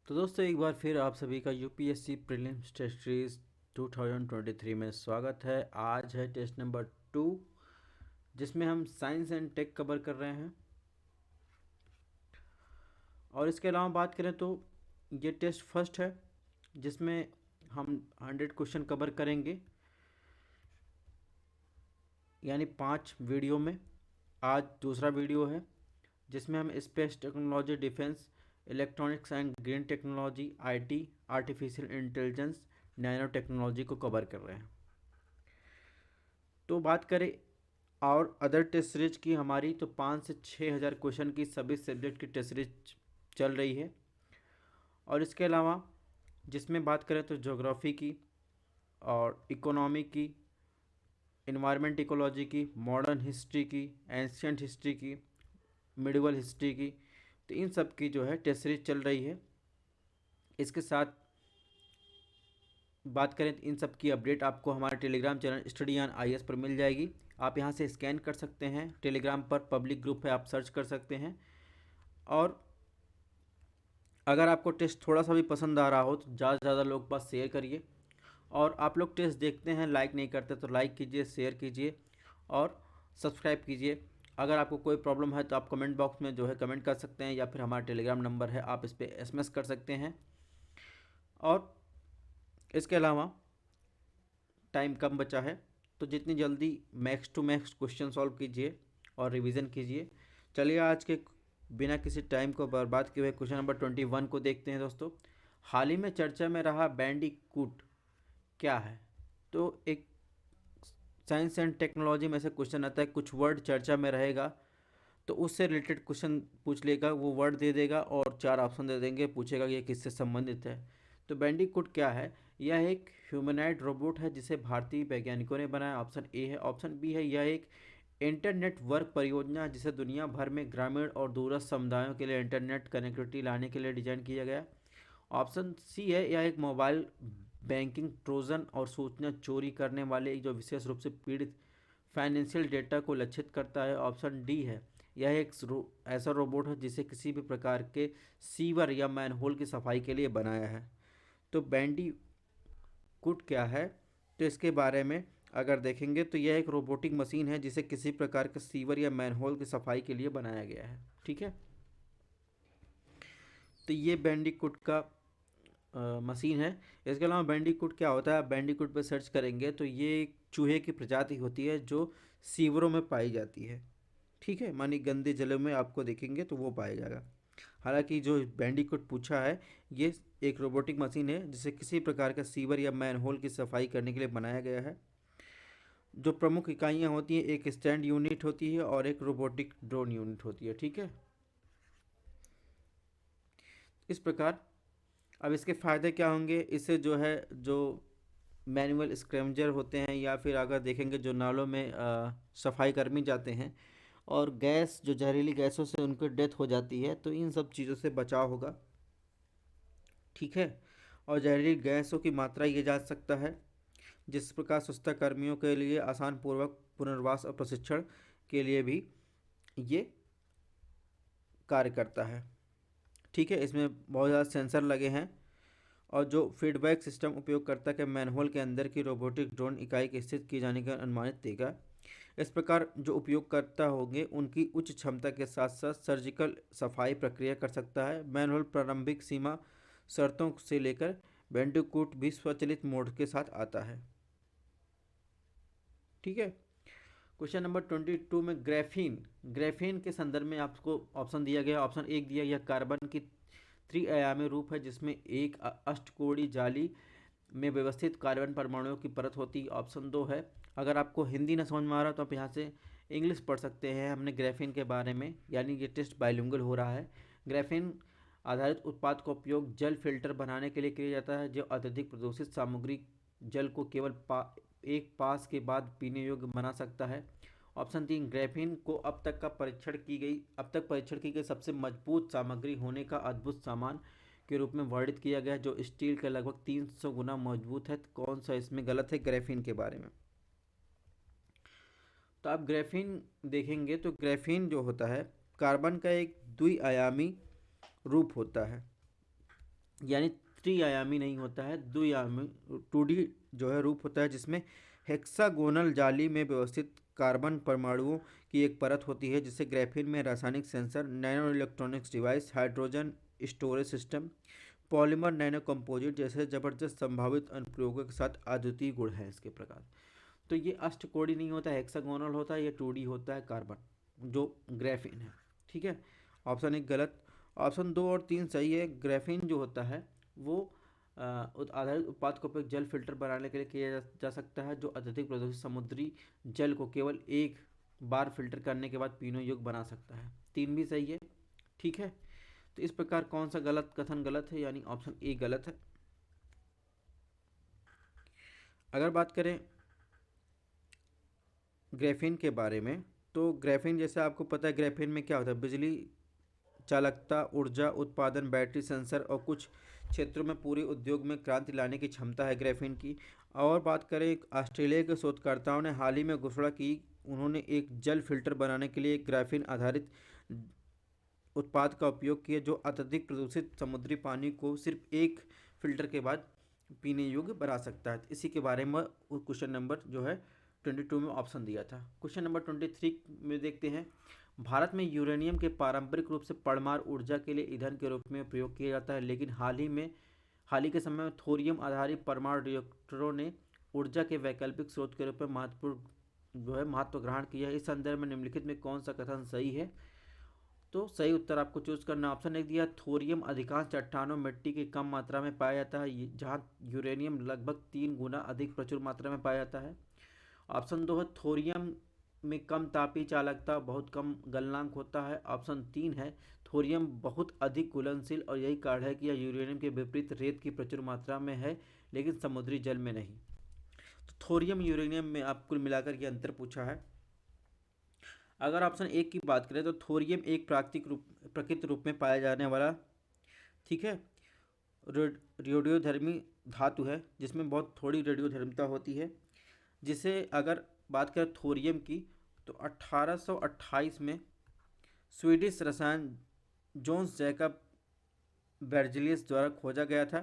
तो दोस्तों एक बार फिर आप सभी का यूपीएससी प्रीलिम्स टेस्ट सीरीज 2023 में स्वागत है। आज है टेस्ट नंबर 2 जिसमें हम साइंस एंड टेक कवर कर रहे हैं। और इसके अलावा बात करें तो ये टेस्ट फर्स्ट है जिसमें हम 100 क्वेश्चन कवर करेंगे, यानी 5 वीडियो में। आज दूसरा वीडियो है जिसमें हम space technology, defence, electronics and green technology, IT, artificial intelligence, nano technology को कवर कर रहे हैं। तो बात करें और अदर टेस्ट सीरीज की हमारी, तो 5 से 6 हज़ार क्वेश्चन की सभी सब्जेक्ट की टेस्ट सीरीज चल रही है। और इसके अलावा जिसमें बात करें तो ज्योग्राफी की और इकोनॉमी की, इन्वायरमेंट इकोलॉजी की, मॉडर्न हिस्ट्री की, एंशियंट हिस्ट्री की, मिडिवल हिस्ट्री की, तो इन सब की जो है टेस्ट सीरीज चल रही है। इसके साथ बात करें तो इन सब की अपडेट आपको हमारे Telegram channel study on IAS पर मिल जाएगी। आप यहां से स्कैन कर सकते हैं, टेलीग्राम पर पब्लिक ग्रुप है, आप सर्च कर सकते हैं। और अगर आपको टेस्ट थोड़ा सा भी पसंद आ रहा हो तो ज़्यादा से ज़्यादा लोग के पास शेयर करिए। और आप लोग टेस्ट देखते हैं, लाइक नहीं करते तो लाइक कीजिए, शेयर कीजिए और सब्सक्राइब कीजिए। अगर आपको कोई प्रॉब्लम है तो आप कमेंट बॉक्स में जो है कमेंट कर सकते हैं, या फिर हमारा टेलीग्राम नंबर है, आप इस पर एसएमएस कर सकते हैं। और इसके अलावा टाइम कम बचा है तो जितनी जल्दी max to max question solve कीजिए और रिवीजन कीजिए। चलिए आज के बिना किसी टाइम को बर्बाद किए हुए क्वेश्चन नंबर 21 को देखते हैं दोस्तों। हाल ही में चर्चा में रहा बैंडिकूट क्या है? तो एक साइंस एंड टेक्नोलॉजी में से क्वेश्चन आता है, कुछ वर्ड चर्चा में रहेगा तो उससे रिलेटेड क्वेश्चन पूछ लेगा, वो वर्ड दे देगा और 4 ऑप्शन दे देंगे, पूछेगा कि ये किससे संबंधित है। तो बैंडिकूट क्या है? यह एक ह्यूमनॉइड रोबोट है जिसे भारतीय वैज्ञानिकों ने बनाया, ऑप्शन ए है। ऑप्शन बी है, यह एक इंटरनेट वर्क परियोजना है जिसे दुनिया भर में ग्रामीण और दूरस्थ समुदायों के लिए इंटरनेट कनेक्टिविटी लाने के लिए डिजाइन किया गया। ऑप्शन सी है, यह एक मोबाइल बैंकिंग ट्रोजन और सूचना चोरी करने वाले जो विशेष रूप से पीड़ित फाइनेंशियल डेटा को लक्षित करता है। ऑप्शन डी है, यह एक ऐसा रोबोट है जिसे किसी भी प्रकार के सीवर या मैनहोल की सफाई के लिए बनाया है। तो बैंडी कुट क्या है? तो इसके बारे में अगर देखेंगे तो यह एक रोबोटिक मशीन है जिसे किसी प्रकार के सीवर या मैनहोल की सफाई के लिए बनाया गया है। ठीक है, तो ये बैंडिकुट का मशीन है। इसके अलावा बैंडिकुट क्या होता है? बैंडिकुट पे सर्च करेंगे तो ये एक चूहे की प्रजाति होती है जो सीवरों में पाई जाती है। ठीक है, मानी गंदे जलों में आपको देखेंगे तो वो पाया जाएगा। हालांकि जो बैंडिकुट पूछा है ये एक रोबोटिक मशीन है जिसे किसी प्रकार का सीवर या मैनहोल की सफाई करने के लिए बनाया गया है। जो प्रमुख इकाइयाँ होती हैं, एक स्टैंड यूनिट होती है और एक रोबोटिक ड्रोन यूनिट होती है। ठीक है, इस प्रकार अब इसके फ़ायदे क्या होंगे? इससे जो है जो मैनुअल स्क्रैवेंजर होते हैं या फिर अगर देखेंगे जो नालों में सफाई कर्मी जाते हैं और गैस जो जहरीली गैसों से उनकी डेथ हो जाती है, तो इन सब चीज़ों से बचाव होगा। ठीक है, और जहरीली गैसों की मात्रा ये जा सकता है, जिस प्रकार स्वच्छता कर्मियों के लिए आसान पूर्वक पुनर्वास और प्रशिक्षण के लिए भी ये कार्य करता है। ठीक है, इसमें बहुत ज़्यादा सेंसर लगे हैं और जो फीडबैक सिस्टम उपयोगकर्ता के मैनहोल के अंदर की रोबोटिक ड्रोन इकाई के स्थित किए जाने का अनुमानित देगा। इस प्रकार जो उपयोगकर्ता होंगे उनकी उच्च क्षमता के साथ साथ सर्जिकल सफाई प्रक्रिया कर सकता है। मैनहोल प्रारंभिक सीमा शर्तों से लेकर बैंडिकूट भी स्वचालित मोड के साथ आता है। ठीक है, क्वेश्चन नंबर 22 में ग्रेफीन, ग्रेफीन के संदर्भ में आपको ऑप्शन दिया गया। ऑप्शन एक दिया, यह कार्बन की त्रिआयामी रूप है जिसमें एक अष्टकोणीय जाली में व्यवस्थित कार्बन परमाणुओं की परत होती है। ऑप्शन दो है, अगर आपको हिंदी ना समझ में आ रहा तो आप यहाँ से इंग्लिश पढ़ सकते हैं, हमने ग्रेफीन के बारे में, यानी ये टेस्ट बाइलिंगुअल हो रहा है। ग्रेफीन आधारित उत्पाद का उपयोग जल फिल्टर बनाने के लिए किया जाता है जो अत्यधिक प्रदूषित सामग्री जल को केवल एक पास के बाद पीने योग्य बना सकता है। ऑप्शन तीन, ग्रेफीन को अब तक परीक्षण की गई सबसे मजबूत सामग्री होने का अद्भुत सामान के रूप में वर्णित किया गया जो स्टील के लगभग 300 गुना मजबूत है। कौन सा इसमें गलत है ग्रेफीन के बारे में? तो आप ग्रेफीन देखेंगे तो ग्रेफीन जो होता है कार्बन का एक द्विआयामी रूप होता है यानी त्रिआयामी नहीं होता है, द्विआयामी 2D जो है रूप होता है, जिसमें हेक्सागोनल जाली में व्यवस्थित कार्बन परमाणुओं की एक परत होती है, जिसे ग्राफीन में रासायनिक sensor, nano electronics device, hydrogen storage system, polymer nano composite जैसे जबरदस्त संभावित अनुप्रयोगों के साथ अद्वितीय गुण है इसके प्रकार। तो ये अष्टकोणीय नहीं होता है, हेक्सागोनल होता है, ये 2D होता है कार्बन जो ग्राफीन है। ठीक है, ऑप्शन 1 गलत। ऑप्शन 2 और 3 सही है। ग्राफीन जो होता है वो आधारित उत्पाद का उपयोग जल फिल्टर बनाने के लिए किया जा सकता है, जो अत्यधिक प्रदूषित समुद्री जल को केवल एक बार फिल्टर करने के बाद पीने योग्य बना सकता है। 3 भी सही है। ठीक है, तो इस प्रकार कौन सा गलत कथन गलत है, यानी ऑप्शन ए गलत है। अगर बात करें ग्राफीन के बारे में, तो ग्राफीन जैसे आपको पता है ग्राफीन में क्या होता है, बिजली चालकता, ऊर्जा उत्पादन, बैटरी सेंसर और कुछ क्षेत्रों में पूरे उद्योग में क्रांति लाने की क्षमता है ग्राफीन की। और बात करें, ऑस्ट्रेलिया के शोधकर्ताओं ने हाल ही में घोषणा की, उन्होंने एक जल फिल्टर बनाने के लिए एक ग्राफीन आधारित उत्पाद का उपयोग किया, जो अत्यधिक प्रदूषित समुद्री पानी को सिर्फ एक फिल्टर के बाद पीने योग्य बना सकता है। इसी के बारे में क्वेश्चन नंबर जो है 22 में ऑप्शन दिया था। क्वेश्चन नंबर 23 में देखते हैं, भारत में यूरेनियम के पारंपरिक रूप से परमाणु ऊर्जा के लिए ईंधन के रूप में प्रयोग किया जाता है, लेकिन हाल ही के समय में थोरियम आधारित परमाणु रिएक्टरों ने ऊर्जा के वैकल्पिक स्रोत के रूप में महत्व ग्रहण किया है। इस संदर्भ में निम्नलिखित में कौन सा कथन सही है? तो सही उत्तर आपको चूज करना। ऑप्शन 1 दिया, थोरियम अधिकांश चट्टानों मिट्टी की कम मात्रा में पाया जाता है, जहाँ यूरेनियम लगभग 3 गुना अधिक प्रचुर मात्रा में पाया जाता है। ऑप्शन 2 है, थोरियम में कम तापीय चालकता, बहुत कम गलनांक होता है। ऑप्शन 3 है, थोरियम बहुत अधिक घुलनशील और यही कारण है कि यह यूरेनियम के विपरीत रेत की प्रचुर मात्रा में है, लेकिन समुद्री जल में नहीं। तो थोरियम यूरेनियम में आप कुल मिलाकर ये अंतर पूछा है। अगर ऑप्शन 1 की बात करें, तो थोरियम एक प्राकृतिक रूप में पाया जाने वाला, ठीक है, रेडियोधर्मी धातु है, जिसमें बहुत थोड़ी रेडियोधर्मिता होती है। जिसे अगर बात करें थोरियम की, तो 1828 में स्वीडिश रसायन जोन्स जैकब बेर्जेलियस द्वारा खोजा गया था।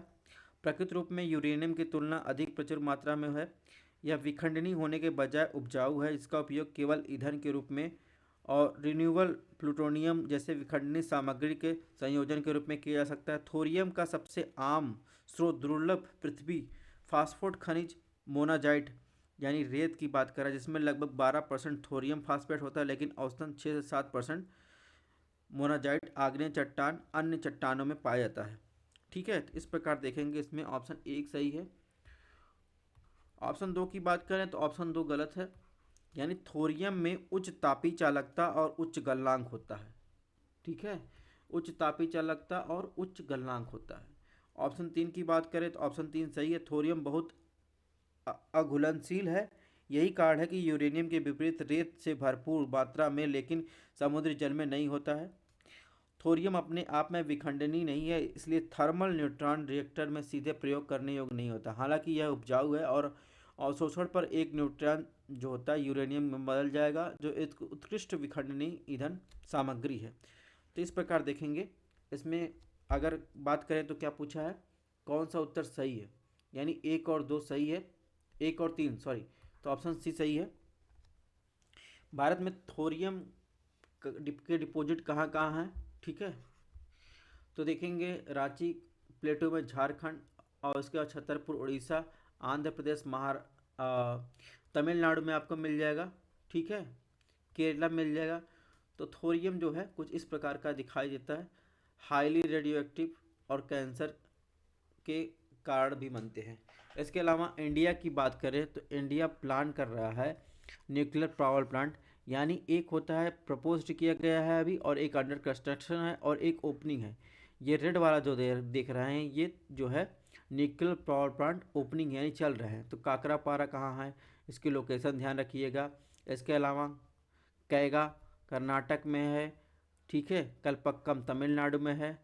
प्रकृति रूप में यूरेनियम की तुलना अधिक प्रचुर मात्रा में है। यह विखंडनी होने के बजाय उपजाऊ है। इसका उपयोग केवल ईंधन के रूप में और रिन्यूएबल प्लूटोनियम जैसे विखंडनी सामग्री के संयोजन के रूप में किया जा सकता है। थोरियम का सबसे आम स्रोत दुर्लभ पृथ्वी फास्फोट खनिज मोनाजाइट यानी रेत की बात करें, जिसमें लगभग 12% थोरियम फास्फेट होता है, लेकिन औसतन 6 से 7% मोनाजाइट आग्नेय चट्टान अन्य चट्टानों में पाया जाता है। ठीक है, तो इस प्रकार देखेंगे, इसमें ऑप्शन 1 सही है। ऑप्शन 2 की बात करें तो ऑप्शन 2 गलत है, यानी थोरियम में उच्च तापीय चालकता और उच्च गलनांक होता है। ठीक है, उच्च तापीय चालकता और उच्च गलनांक होता है। ऑप्शन 3 की बात करें तो ऑप्शन 3 सही है, थोरियम बहुत अघुलनशील है, यही कारण है कि यूरेनियम के विपरीत रेत से भरपूर मात्रा में लेकिन समुद्री जल में नहीं होता है। थोरियम अपने आप में विखंडनी नहीं है, इसलिए थर्मल न्यूट्रॉन रिएक्टर में सीधे प्रयोग करने योग्य नहीं होता। हालांकि यह उपजाऊ है और अवशोषण पर एक न्यूट्रॉन जो होता है यूरेनियम में बदल जाएगा, जो एक उत्कृष्ट विखंडनी ईंधन सामग्री है। तो इस प्रकार देखेंगे, इसमें अगर बात करें तो क्या पूछा है, कौन सा उत्तर सही है, यानी 1 और 2 सही है, 1 और 3 सॉरी, तो ऑप्शन सी सही है। भारत में थोरियम के डिपॉजिट कहाँ कहाँ हैं? ठीक है, तो देखेंगे रांची प्लेटो में झारखंड, और उसके बाद छतरपुर उड़ीसा, आंध्र प्रदेश, तमिलनाडु में आपको मिल जाएगा। ठीक है, केरला मिल जाएगा। तो थोरियम जो है कुछ इस प्रकार का दिखाई देता है, हाईली रेडियो एक्टिव और कैंसर के कारण भी बनते हैं। इसके अलावा इंडिया की बात करें तो इंडिया प्लान कर रहा है न्यूक्लियर पावर प्लांट, यानी एक होता है प्रपोज किया गया है अभी, और एक अंडर कंस्ट्रक्शन है, और एक ओपनिंग है। ये रेड वाला जो देख रहे हैं, ये जो है न्यूक्लियर पावर प्लांट ओपनिंग यानी चल रहे हैं। तो काकरापारा कहाँ है, इसकी लोकेशन ध्यान रखिएगा। इसके अलावा कैगा कर्नाटक में है, ठीक है, कलपक्कम तमिलनाडु में है।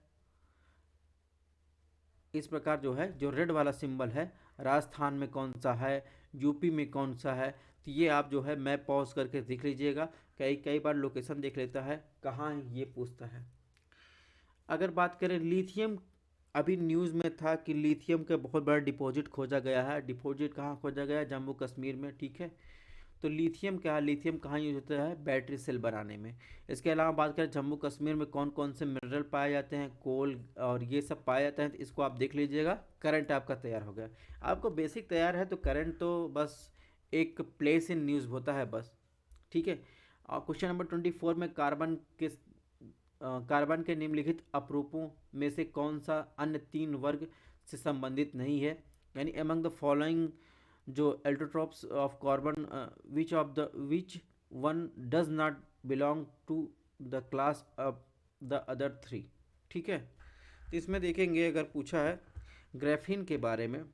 इस प्रकार जो है, जो रेड वाला सिंबल है, राजस्थान में कौन सा है, यूपी में कौन सा है, तो ये आप जो है मैप पॉज करके देख लीजिएगा। कई कई बार लोकेशन देख लेता है, कहाँ है ये पूछता है। अगर बात करें लिथियम अभी न्यूज़ में था कि लिथियम का बहुत बड़ा डिपॉजिट खोजा गया है। डिपॉजिट कहाँ खोजा गया है? जम्मू कश्मीर में, ठीक है। तो लिथियम कहाँ यूज होता है? बैटरी सेल बनाने में। इसके अलावा बात करें जम्मू कश्मीर में कौन कौन से मिनरल पाए जाते हैं, कोल और ये सब पाए जाते हैं, तो इसको आप देख लीजिएगा। करंट आपका तैयार हो गया। आपको बेसिक तैयार है तो करंट तो बस एक प्लेस इन न्यूज़ होता है बस, ठीक है। और क्वेश्चन नंबर 24 में कार्बन के निम्नलिखित अपरूपों में से कौन सा अन्य तीन वर्ग से संबंधित नहीं है? यानी एमंग द फॉलोइंग जो allotropes of carbon which one does not belong to the class of the other three, ठीक है। तो इसमें देखेंगे अगर पूछा है ग्रेफीन के बारे में।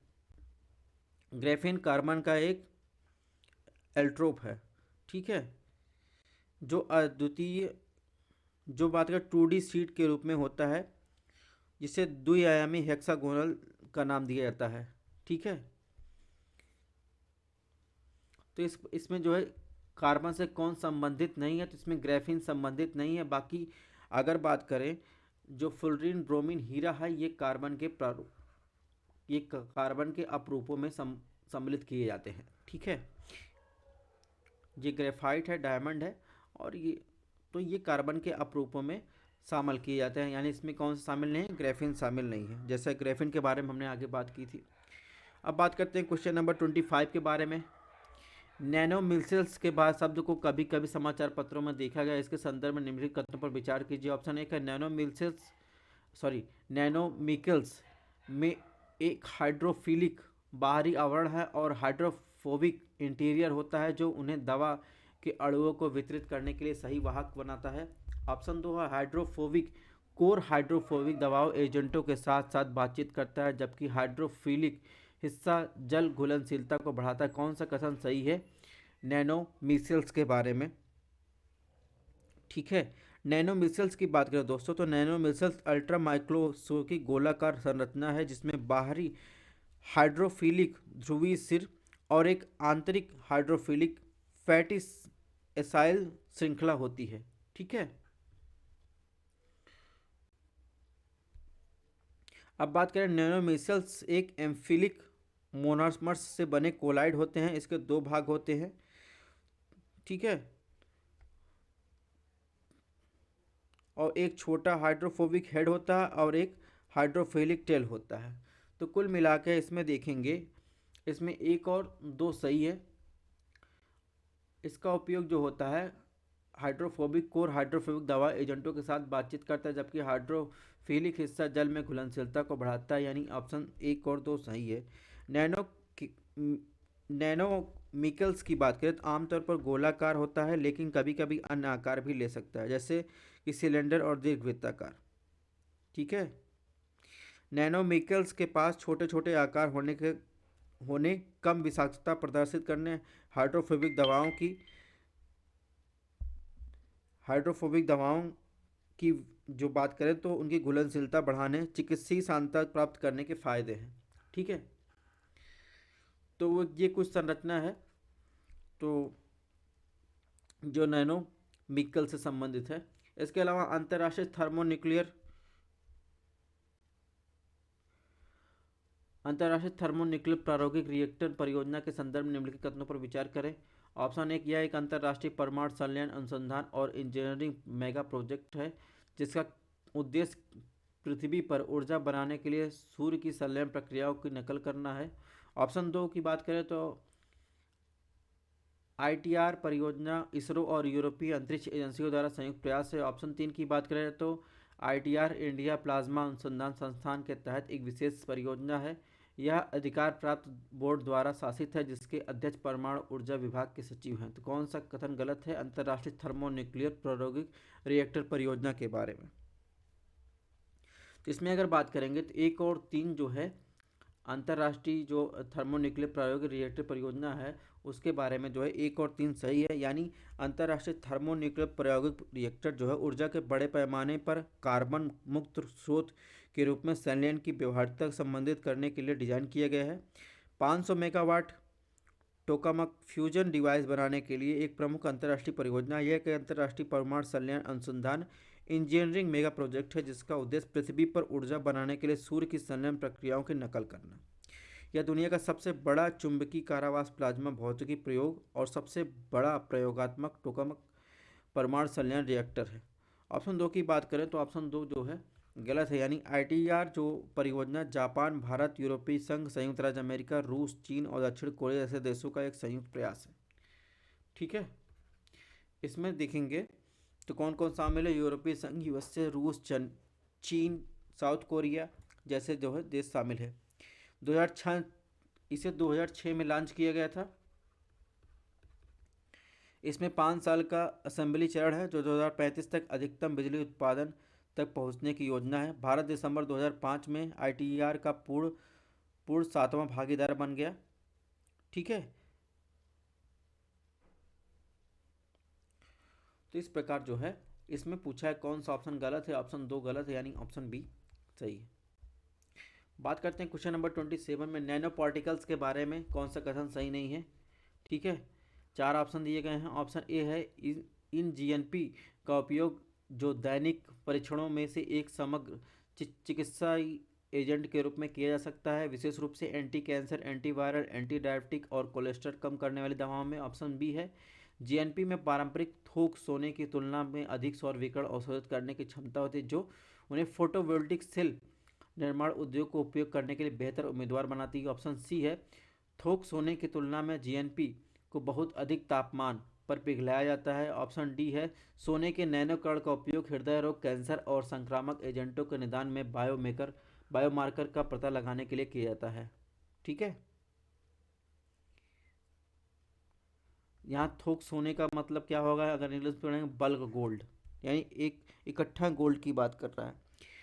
ग्रेफीन कार्बन का एक एल्ट्रोप है, ठीक है, जो अद्वितीय, जो बात कर 2D सीट के रूप में होता है, जिसे द्विआयामी हेक्सागोनल का नाम दिया जाता है, ठीक है। तो इसमें जो है कार्बन से कौन संबंधित नहीं है? तो इसमें ग्रेफीन संबंधित नहीं है। बाकी अगर बात करें जो फ्लोरीन ब्रोमीन हीरा है, ये कार्बन के अपरूपों में सम्मिलित किए जाते हैं, ठीक है। ये ग्रेफाइट है, डायमंड है, और ये कार्बन के अपरूपों में शामिल किए जाते हैं। यानी इसमें कौन सा शामिल नहीं है? ग्रेफीन शामिल नहीं है। जैसे ग्रेफीन के बारे में हमने आगे बात की थी। अब बात करते हैं क्वेश्चन नंबर 25 के बारे में। नैनो मिल्सियल्स के बाद शब्द को कभी कभी समाचार पत्रों में देखा गया। इसके संदर्भ में निम्नलिखित कथनों पर विचार कीजिए। ऑप्शन एक है नैनो मिकल्स में एक हाइड्रोफिलिक बाहरी आवरण है और हाइड्रोफोबिक इंटीरियर होता है, जो उन्हें दवा के अणुओं को वितरित करने के लिए सही वाहक बनाता है। ऑप्शन दो है हाइड्रोफोबिक कोर हाइड्रोफोबिक दवाओं एजेंटों के साथ साथ बातचीत करता है, जबकि हाइड्रोफिलिक हिस्सा जल घुलनशीलता को बढ़ाता है। कौन सा कथन सही है नैनो मिसाइल्स के बारे में? ठीक है, नैनो मिसाइल्स की बात करें दोस्तों, तो नैनो मिसाइल्स अल्ट्रा माइक्रोस्कोपिक गोलाकार संरचना है, जिसमें बाहरी हाइड्रोफिलिक ध्रुवीय सिर और एक आंतरिक हाइड्रोफिलिक फैटी एसाइल श्रृंखला होती है, ठीक है। अब बात करें नैनो मिसाइल्स एक एम्फिलिक मोनोमर्स से बने कोलाइड होते हैं। इसके दो भाग होते हैं, ठीक है, और एक छोटा हाइड्रोफोबिक हेड होता है और एक हाइड्रोफिलिक टेल होता है। तो कुल मिला के इसमें देखेंगे, इसमें एक और दो सही है। इसका उपयोग जो होता है हाइड्रोफोबिक कोर हाइड्रोफोबिक दवा एजेंटों के साथ बातचीत करता है, जबकि हाइड्रोफिलिक हिस्सा जल में घुलनशीलता को बढ़ाता है। यानी ऑप्शन एक और दो सही है। नैनो मिकल्स की बात करें तो आमतौर पर गोलाकार होता है, लेकिन कभी कभी अन्य आकार भी ले सकता है, जैसे कि सिलेंडर और दीर्घवृत्ताकार, ठीक है। नैनोमिकल्स के पास छोटे छोटे आकार होने कम विषाक्तता प्रदर्शित करने हाइड्रोफोबिक दवाओं की जो बात करें तो उनकी घुलनशीलता बढ़ाने, चिकित्सीय सांद्रता प्राप्त करने के फायदे हैं, ठीक है। तो वो ये कुछ संरचना है तो जो नैनो मिकल से संबंधित है। इसके अलावा अंतर्राष्ट्रीय थर्मोन्यूक्लियर प्रायोगिक रिएक्टर परियोजना के संदर्भ में निम्नलिखित कथनों पर विचार करें। ऑप्शन एक, यह एक अंतर्राष्ट्रीय परमाणु संलयन अनुसंधान और इंजीनियरिंग मेगा प्रोजेक्ट है, जिसका उद्देश्य पृथ्वी पर ऊर्जा बनाने के लिए सूर्य की संलयन प्रक्रियाओं की नकल करना है। ऑप्शन दो की बात करें तो ITR परियोजना इसरो और यूरोपीय अंतरिक्ष एजेंसियों द्वारा संयुक्त प्रयास है। ऑप्शन तीन की बात करें तो ITR इंडिया प्लाज्मा अनुसंधान संस्थान के तहत एक विशेष परियोजना है। यह अधिकार प्राप्त बोर्ड द्वारा शासित है, जिसके अध्यक्ष परमाणु ऊर्जा विभाग के सचिव हैं। तो कौन सा कथन गलत है अंतर्राष्ट्रीय थर्मोन्यूक्लियर प्रायोगिक रिएक्टर परियोजना के बारे में? तो इसमें अगर बात करेंगे तो एक और तीन जो है अंतर्राष्ट्रीय जो थर्मोन्यूक्लियर प्रायोगिक रिएक्टर परियोजना है उसके बारे में जो है एक और तीन सही है। यानी अंतर्राष्ट्रीय थर्मोन्यूक्लियर प्रायोगिक रिएक्टर जो है ऊर्जा के बड़े पैमाने पर कार्बन मुक्त स्रोत के रूप में संलयन की व्यवहार्यता संबंधित करने के लिए डिजाइन किया गया है। 500 मेगावाट टोकामक फ्यूजन डिवाइस बनाने के लिए एक प्रमुख अंतर्राष्ट्रीय परियोजना यह कि अंतर्राष्ट्रीय परमाणु संलयन अनुसंधान इंजीनियरिंग मेगा प्रोजेक्ट है जिसका उद्देश्य पृथ्वी पर ऊर्जा बनाने के लिए सूर्य की संलयन प्रक्रियाओं की नकल करना। यह दुनिया का सबसे बड़ा चुंबकीय कारावास प्लाज्मा भौतिकी प्रयोग और सबसे बड़ा प्रयोगात्मक टोकामक परमाणु संलयन रिएक्टर है। ऑप्शन दो की बात करें तो ऑप्शन दो जो है गलत है, यानी ITER जो परियोजना जापान, भारत, यूरोपीय संघ, संयुक्त राज्य अमेरिका, रूस, चीन और दक्षिण कोरिया जैसे देशों का एक संयुक्त प्रयास है। ठीक है, इसमें देखेंगे तो कौन कौन शामिल है, यूरोपीय संघ, USA, रूस, चीन, साउथ कोरिया जैसे जो है देश शामिल है। 2006 इसे 2006 में लॉन्च किया गया था। इसमें 5 साल का असेंबली चरण है जो 2035 तक अधिकतम बिजली उत्पादन तक पहुंचने की योजना है। भारत दिसंबर 2005 में ITER का पूर्ण 7वां भागीदार बन गया। ठीक है, तो इस प्रकार जो है इसमें पूछा है कौन सा ऑप्शन गलत है, ऑप्शन दो गलत है, यानी ऑप्शन बी सही है। बात करते हैं क्वेश्चन नंबर 27 में, नैनो पार्टिकल्स के बारे में कौन सा कथन सही नहीं है। ठीक है, 4 ऑप्शन दिए गए हैं। ऑप्शन ए है इन GNP का उपयोग जो दैनिक परीक्षणों में से एक समग्र चिकित्साई एजेंट के रूप में किया जा सकता है, विशेष रूप से anti cancer, antiviral, anti diabetic और कोलेस्ट्रॉल कम करने वाली दवाओं में। ऑप्शन बी है GNP में पारंपरिक थोक सोने की तुलना में अधिक सौर विकिरण अवशोषित करने की क्षमता होती है जो उन्हें फोटोवोल्टिक सेल निर्माण उद्योग को उपयोग करने के लिए बेहतर उम्मीदवार बनाती है। ऑप्शन सी है थोक सोने की तुलना में GNP को बहुत अधिक तापमान पर पिघलाया जाता है। ऑप्शन डी है सोने के नैनो कण का उपयोग हृदय रोग, कैंसर और संक्रामक एजेंटों के निदान में बायोमार्कर का पता लगाने के लिए किया जाता है। ठीक है, यहाँ थोक सोने का मतलब क्या होगा, अगर इंग्लिश में पढ़ेंगे बल्क गोल्ड, यानी एक इकट्ठा गोल्ड की बात कर रहा है।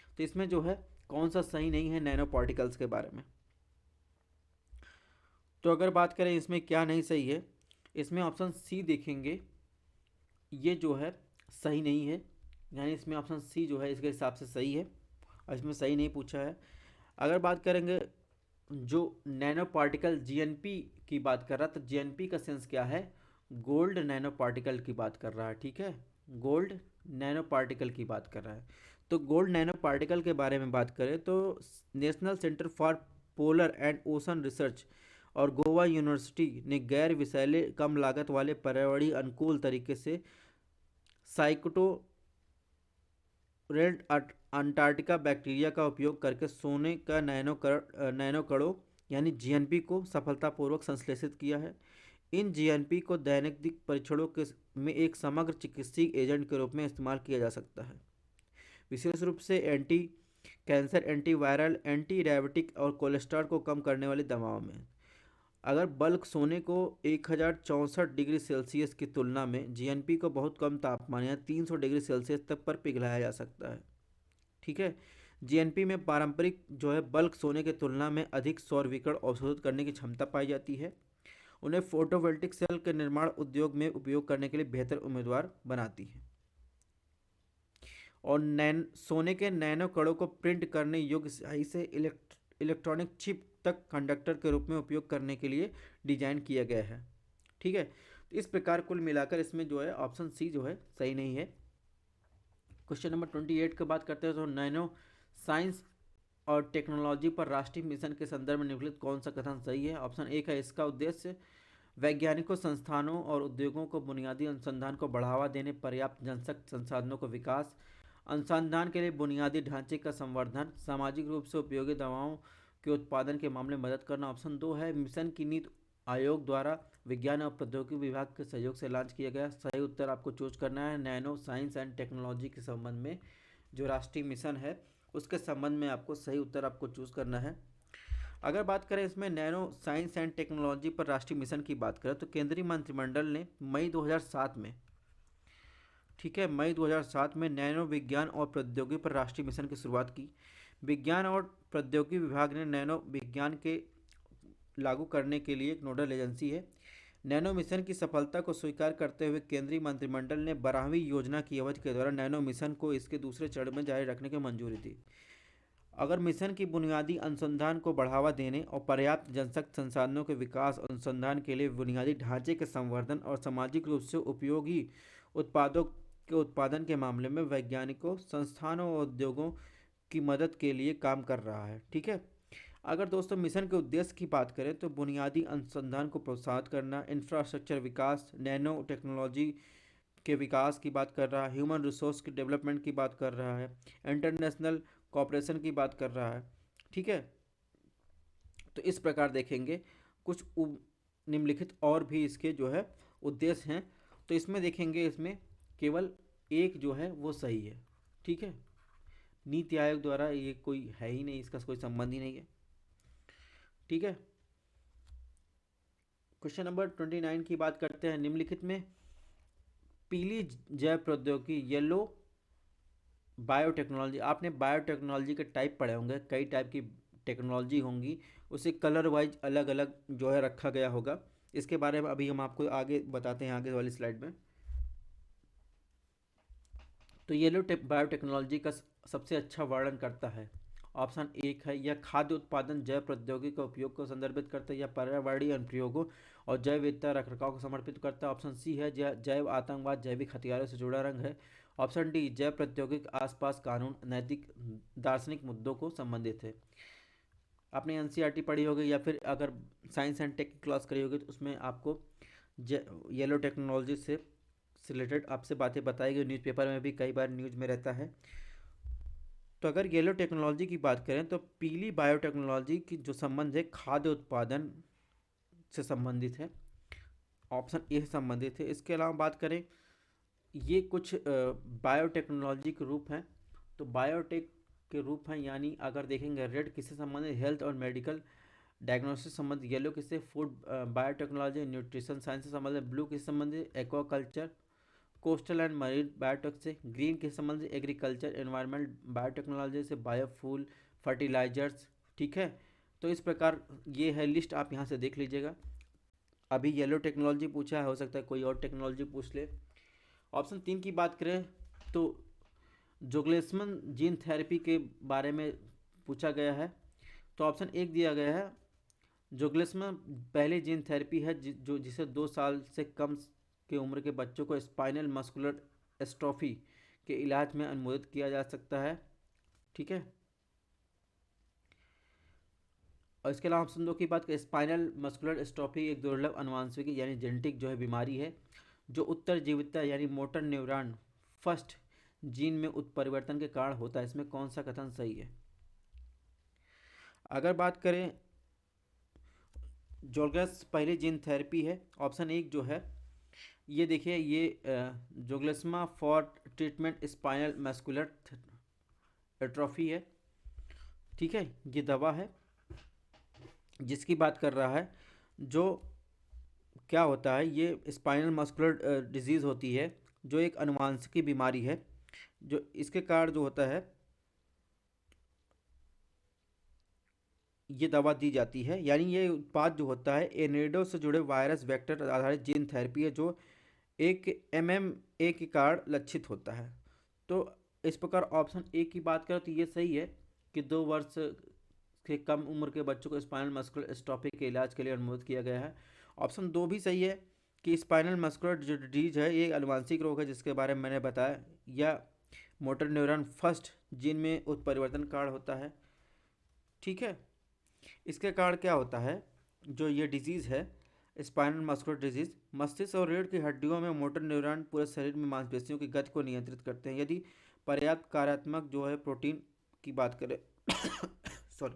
तो इसमें जो है कौन सा सही नहीं है नैनो पार्टिकल्स के बारे में। तो अगर बात करें इसमें क्या नहीं सही है, इसमें ऑप्शन सी देखेंगे ये जो है सही नहीं है, यानी इसमें ऑप्शन सी जो है इसके हिसाब से सही है और इसमें सही नहीं पूछा है। अगर बात करेंगे जो नैनो पार्टिकल GNP की बात कर रहा है, तो GNP का सेंस क्या है, गोल्ड नैनो पार्टिकल की बात कर रहा है। ठीक है, गोल्ड नैनो पार्टिकल की बात कर रहा है। तो गोल्ड नैनो पार्टिकल के बारे में बात करें तो national centre for polar and ocean research और गोवा यूनिवर्सिटी ने गैर विषैले कम लागत वाले पर्यावरणीय अनुकूल तरीके से साइक्टो रेड अंटार्कटिका बैक्टीरिया का उपयोग करके सोने का नैनो कणों यानी GNP को सफलतापूर्वक संश्लेषित किया है। इन GNP को दैनिक परीक्षणों के में एक समग्र चिकित्सीय एजेंट के रूप में इस्तेमाल किया जा सकता है, विशेष रूप से anti cancer, antiviral, anti diabetic और कोलेस्ट्रॉल को कम करने वाली दवाओं में। अगर बल्क सोने को 1064 डिग्री सेल्सियस की तुलना में GNP को बहुत कम तापमान या 300 डिग्री सेल्सियस तक पर पिघलाया जा सकता है। ठीक है, GNP में पारंपरिक जो है बल्क सोने की तुलना में अधिक सौर विकिरण अवशोषित करने की क्षमता पाई जाती है, उन्हें फोटोवोल्टिक सेल के निर्माण उद्योग में उपयोग करने के लिए बेहतर उम्मीदवार बनाती है और सोने के नैनो कणों को प्रिंट करने योग्य स्याही से इलेक्ट्रॉनिक चिप तक कंडक्टर के रूप में उपयोग करने के लिए डिजाइन किया गया है। ठीक है, तो इस प्रकार कुल मिलाकर इसमें जो है ऑप्शन सी जो है सही नहीं है। क्वेश्चन नंबर 28 की बात करते हैं तो नैनो साइंस और टेक्नोलॉजी पर राष्ट्रीय मिशन के संदर्भ में निम्नलिखित कौन सा कथन सही है। ऑप्शन एक है इसका उद्देश्य वैज्ञानिकों, संस्थानों और उद्योगों को बुनियादी अनुसंधान को बढ़ावा देने, पर्याप्त जनशक्ति संसाधनों को विकास, अनुसंधान के लिए बुनियादी ढांचे का संवर्धन, सामाजिक रूप से उपयोगी दवाओं के उत्पादन के मामले में मदद करना। ऑप्शन दो है मिशन की नीति आयोग द्वारा विज्ञान और प्रौद्योगिकी विभाग के सहयोग से लॉन्च किया गया। सही उत्तर आपको चूज करना है नैनो साइंस एंड टेक्नोलॉजी के संबंध में जो राष्ट्रीय मिशन है उसके संबंध में आपको सही उत्तर आपको चूज करना है। अगर बात करें इसमें नैनो साइंस एंड टेक्नोलॉजी पर राष्ट्रीय मिशन की बात करें तो केंद्रीय मंत्रिमंडल ने मई 2007 में, ठीक है, मई 2007 में नैनो विज्ञान और प्रौद्योगिकी पर राष्ट्रीय मिशन की शुरुआत की। विज्ञान और प्रौद्योगिकी विभाग ने नैनो विज्ञान के लागू करने के लिए एक नोडल एजेंसी है। नैनो मिशन की सफलता को स्वीकार करते हुए केंद्रीय मंत्रिमंडल ने 12वीं योजना की अवधि के दौरान नैनो मिशन को इसके दूसरे चरण में जारी रखने की मंजूरी दी। अगर मिशन की बुनियादी अनुसंधान को बढ़ावा देने और पर्याप्त जनशक्ति संसाधनों के विकास, अनुसंधान के लिए बुनियादी ढांचे के संवर्धन और सामाजिक रूप से उपयोगी उत्पादों के उत्पादन के मामले में वैज्ञानिकों, संस्थानों और उद्योगों की मदद के लिए काम कर रहा है। ठीक है। अगर दोस्तों मिशन के उद्देश्य की बात करें तो बुनियादी अनुसंधान को प्रोत्साहित करना, इंफ्रास्ट्रक्चर विकास, नैनो टेक्नोलॉजी के विकास की बात कर रहा है, ह्यूमन रिसोर्स के डेवलपमेंट की बात कर रहा है, इंटरनेशनल कॉपरेशन की बात कर रहा है। ठीक है। तो इस प्रकार देखेंगे कुछ निम्नलिखित और भी इसके जो है उद्देश्य हैं। तो इसमें देखेंगे इसमें केवल एक जो है वो सही है। ठीक है। नीति आयोग द्वारा ये कोई है ही नहीं, इसका कोई संबंध ही नहीं है। ठीक है। क्वेश्चन नंबर 29 की बात करते हैं। निम्नलिखित में पीली जैव प्रौद्योगिकी, येलो बायोटेक्नोलॉजी, आपने बायोटेक्नोलॉजी के टाइप पढ़े होंगे, कई टाइप की टेक्नोलॉजी होंगी, उसे कलर वाइज अलग अलग जो है रखा गया होगा। इसके बारे में अभी हम आपको आगे बताते हैं आगे वाली स्लाइड में। तो येलो बायोटेक्नोलॉजी का सबसे अच्छा वर्णन करता है। ऑप्शन एक है, यह खाद्य उत्पादन जैव प्रौद्योगिकी का उपयोग को संदर्भित करता है या पर्यावरणीय अनुप्रयोगों और जैव विविधता रखरखाव को समर्पित करता है। ऑप्शन सी है, जैव आतंकवाद जैविक हथियारों से जुड़ा रंग है। ऑप्शन डी, जैव प्रौद्योगिकी आसपास कानून नैतिक दार्शनिक मुद्दों को संबंधित है। आपने एनसीईआरटी पढ़ी होगी या फिर अगर साइंस एंड टेक की क्लास करी होगी तो उसमें आपको येलो टेक्नोलॉजी से रिलेटेड आपसे बातें बताई गई, न्यूज़पेपर में भी कई बार न्यूज़ में रहता है। तो अगर येलो टेक्नोलॉजी की बात करें तो पीली बायोटेक्नोलॉजी की जो संबंध है खाद्य उत्पादन से संबंधित है, ऑप्शन ए से संबंधित है। इसके अलावा बात करें, ये कुछ बायोटेक्नोलॉजी के रूप हैं। तो बायोटेक के रूप हैं, यानी अगर देखेंगे रेड किससे संबंधित, हेल्थ और मेडिकल डायग्नोसिस संबंधित, येलो किससे फूड बायोटेक्नोलॉजी न्यूट्रिशन साइंस से संबंधित, ब्लू किससे संबंधित aquaculture coastal and marine biotech से, ग्रीन किस संबंध से एग्रीकल्चर एनवायरनमेंट बायोटेक्नोलॉजी से, बायोफ्यूल फर्टिलाइजर्स। ठीक है। तो इस प्रकार ये है लिस्ट, आप यहाँ से देख लीजिएगा। अभी येलो टेक्नोलॉजी पूछा है, हो सकता है कोई और टेक्नोलॉजी पूछ ले। ऑप्शन 3 की बात करें तो जोग्लेस्मन जीन थेरेपी के बारे में पूछा गया है। तो ऑप्शन एक दिया गया है, जोग्लेस्मा पहली जीन थेरेपी है जो जिसे 2 साल से कम की उम्र के बच्चों को स्पाइनल मस्कुलर एस्ट्रोफी के इलाज में अनुमोदित किया जा सकता है। ठीक है। और इसके अलावा ऑप्शन 2 की बात करें, स्पाइनल मस्कुलर एस्ट्रोफी एक दुर्लभ अनुवांशिक यानी जेनेटिक जो है बीमारी है जो उत्तरजीविता यानी मोटर न्यूरॉन फर्स्ट जीन में उत्परिवर्तन के कारण होता है। इसमें कौन सा कथन सही है? अगर बात करें जोग्लेस पहली जीन थेरेपी है, ऑप्शन एक जो है ये देखिए, ये Zolgensma for treatment spinal muscular atrophy है। ठीक है। ये दवा है जिसकी बात कर रहा है, जो क्या होता है, ये स्पाइनल मस्कुलर डिजीज़ होती है जो एक अनुवांशिक बीमारी है, जो इसके कारण जो होता है ये दवा दी जाती है। यानी ये उत्पाद जो होता है एनेडो से जुड़े वायरस वेक्टर आधारित जीन थेरेपी है जो एक MMA के कारण लक्षित होता है। तो इस प्रकार ऑप्शन ए की बात करें तो ये सही है कि 2 वर्ष के कम उम्र के बच्चों को स्पाइनल मस्कुलर एस्ट्रोफी के इलाज के लिए अनुमोदित किया गया है। ऑप्शन 2 भी सही है कि स्पाइनल मस्कुलर जो डिजीज है ये आनुवांशिक रोग है जिसके बारे में मैंने बताया, या मोटर न्यूरॉन फर्स्ट जीन में उत्परिवर्तन कारण होता है। ठीक है। इसके कारण क्या होता है, जो ये डिजीज़ है स्पाइनल मस्कुलर डिजीज़, मस्तिष्क और रीढ़ की हड्डियों में मोटर न्यूरॉन पूरे शरीर में मांसपेशियों की गति को नियंत्रित करते हैं। यदि पर्याप्त कार्यात्मक जो है प्रोटीन की बात करें सॉरी,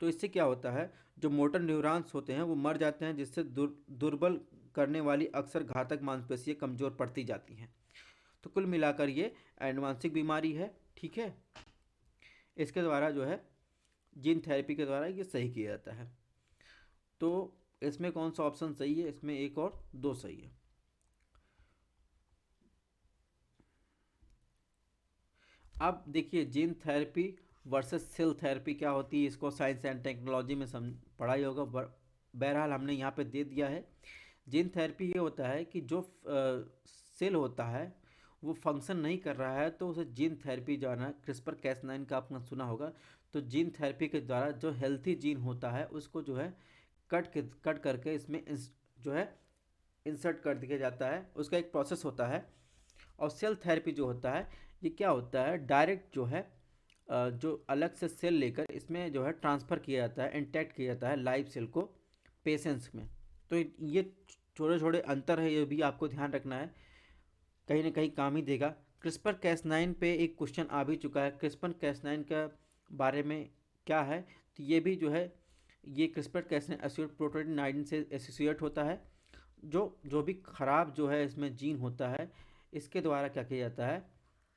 तो इससे क्या होता है, जो मोटर न्यूरॉन्स होते हैं वो मर जाते हैं, जिससे दुर्बल करने वाली अक्सर घातक मांसपेशियाँ कमज़ोर पड़ती जाती हैं। तो कुल मिलाकर ये एडवांसिक बीमारी है। ठीक है। इसके द्वारा जो है जीन थेरेपी के द्वारा ये सही किया जाता है। तो इसमें कौन सा ऑप्शन सही है? इसमें 1 और 2 सही है। अब देखिए gene therapy versus cell therapy क्या होती है, इसको साइंस एंड टेक्नोलॉजी में पढ़ाई होगा, बहरहाल हमने यहाँ पे दे दिया है। जीन थेरेपी ये होता है कि जो सेल होता है वो फंक्शन नहीं कर रहा है तो उसे जीन थेरेपी जाना, क्रिस्पर Cas9 का आपने सुना होगा। तो जीन थेरेपी के द्वारा जो हेल्थी जीन होता है उसको जो है कट करके इसमें जो है इंसर्ट कर दिया जाता है, उसका एक प्रोसेस होता है। और सेल थेरेपी जो होता है ये क्या होता है, डायरेक्ट जो है जो अलग से सेल लेकर इसमें जो है ट्रांसफ़र किया जाता है, इंटैक्ट किया जाता है लाइव सेल को पेशेंट्स में। तो ये छोटे छोटे अंतर है, ये भी आपको ध्यान रखना है, कहीं ना कहीं काम ही देगा। क्रिस्पर कैस9 पे एक क्वेश्चन आ भी चुका है, क्रिस्पर कैस9 का बारे में क्या है, तो ये भी जो है ये क्रिस्पर कैस9 एसोसिएट प्रोटीन 9 से एसोसिएट होता है। जो भी ख़राब जो है इसमें जीन होता है, इसके द्वारा क्या किया जाता है,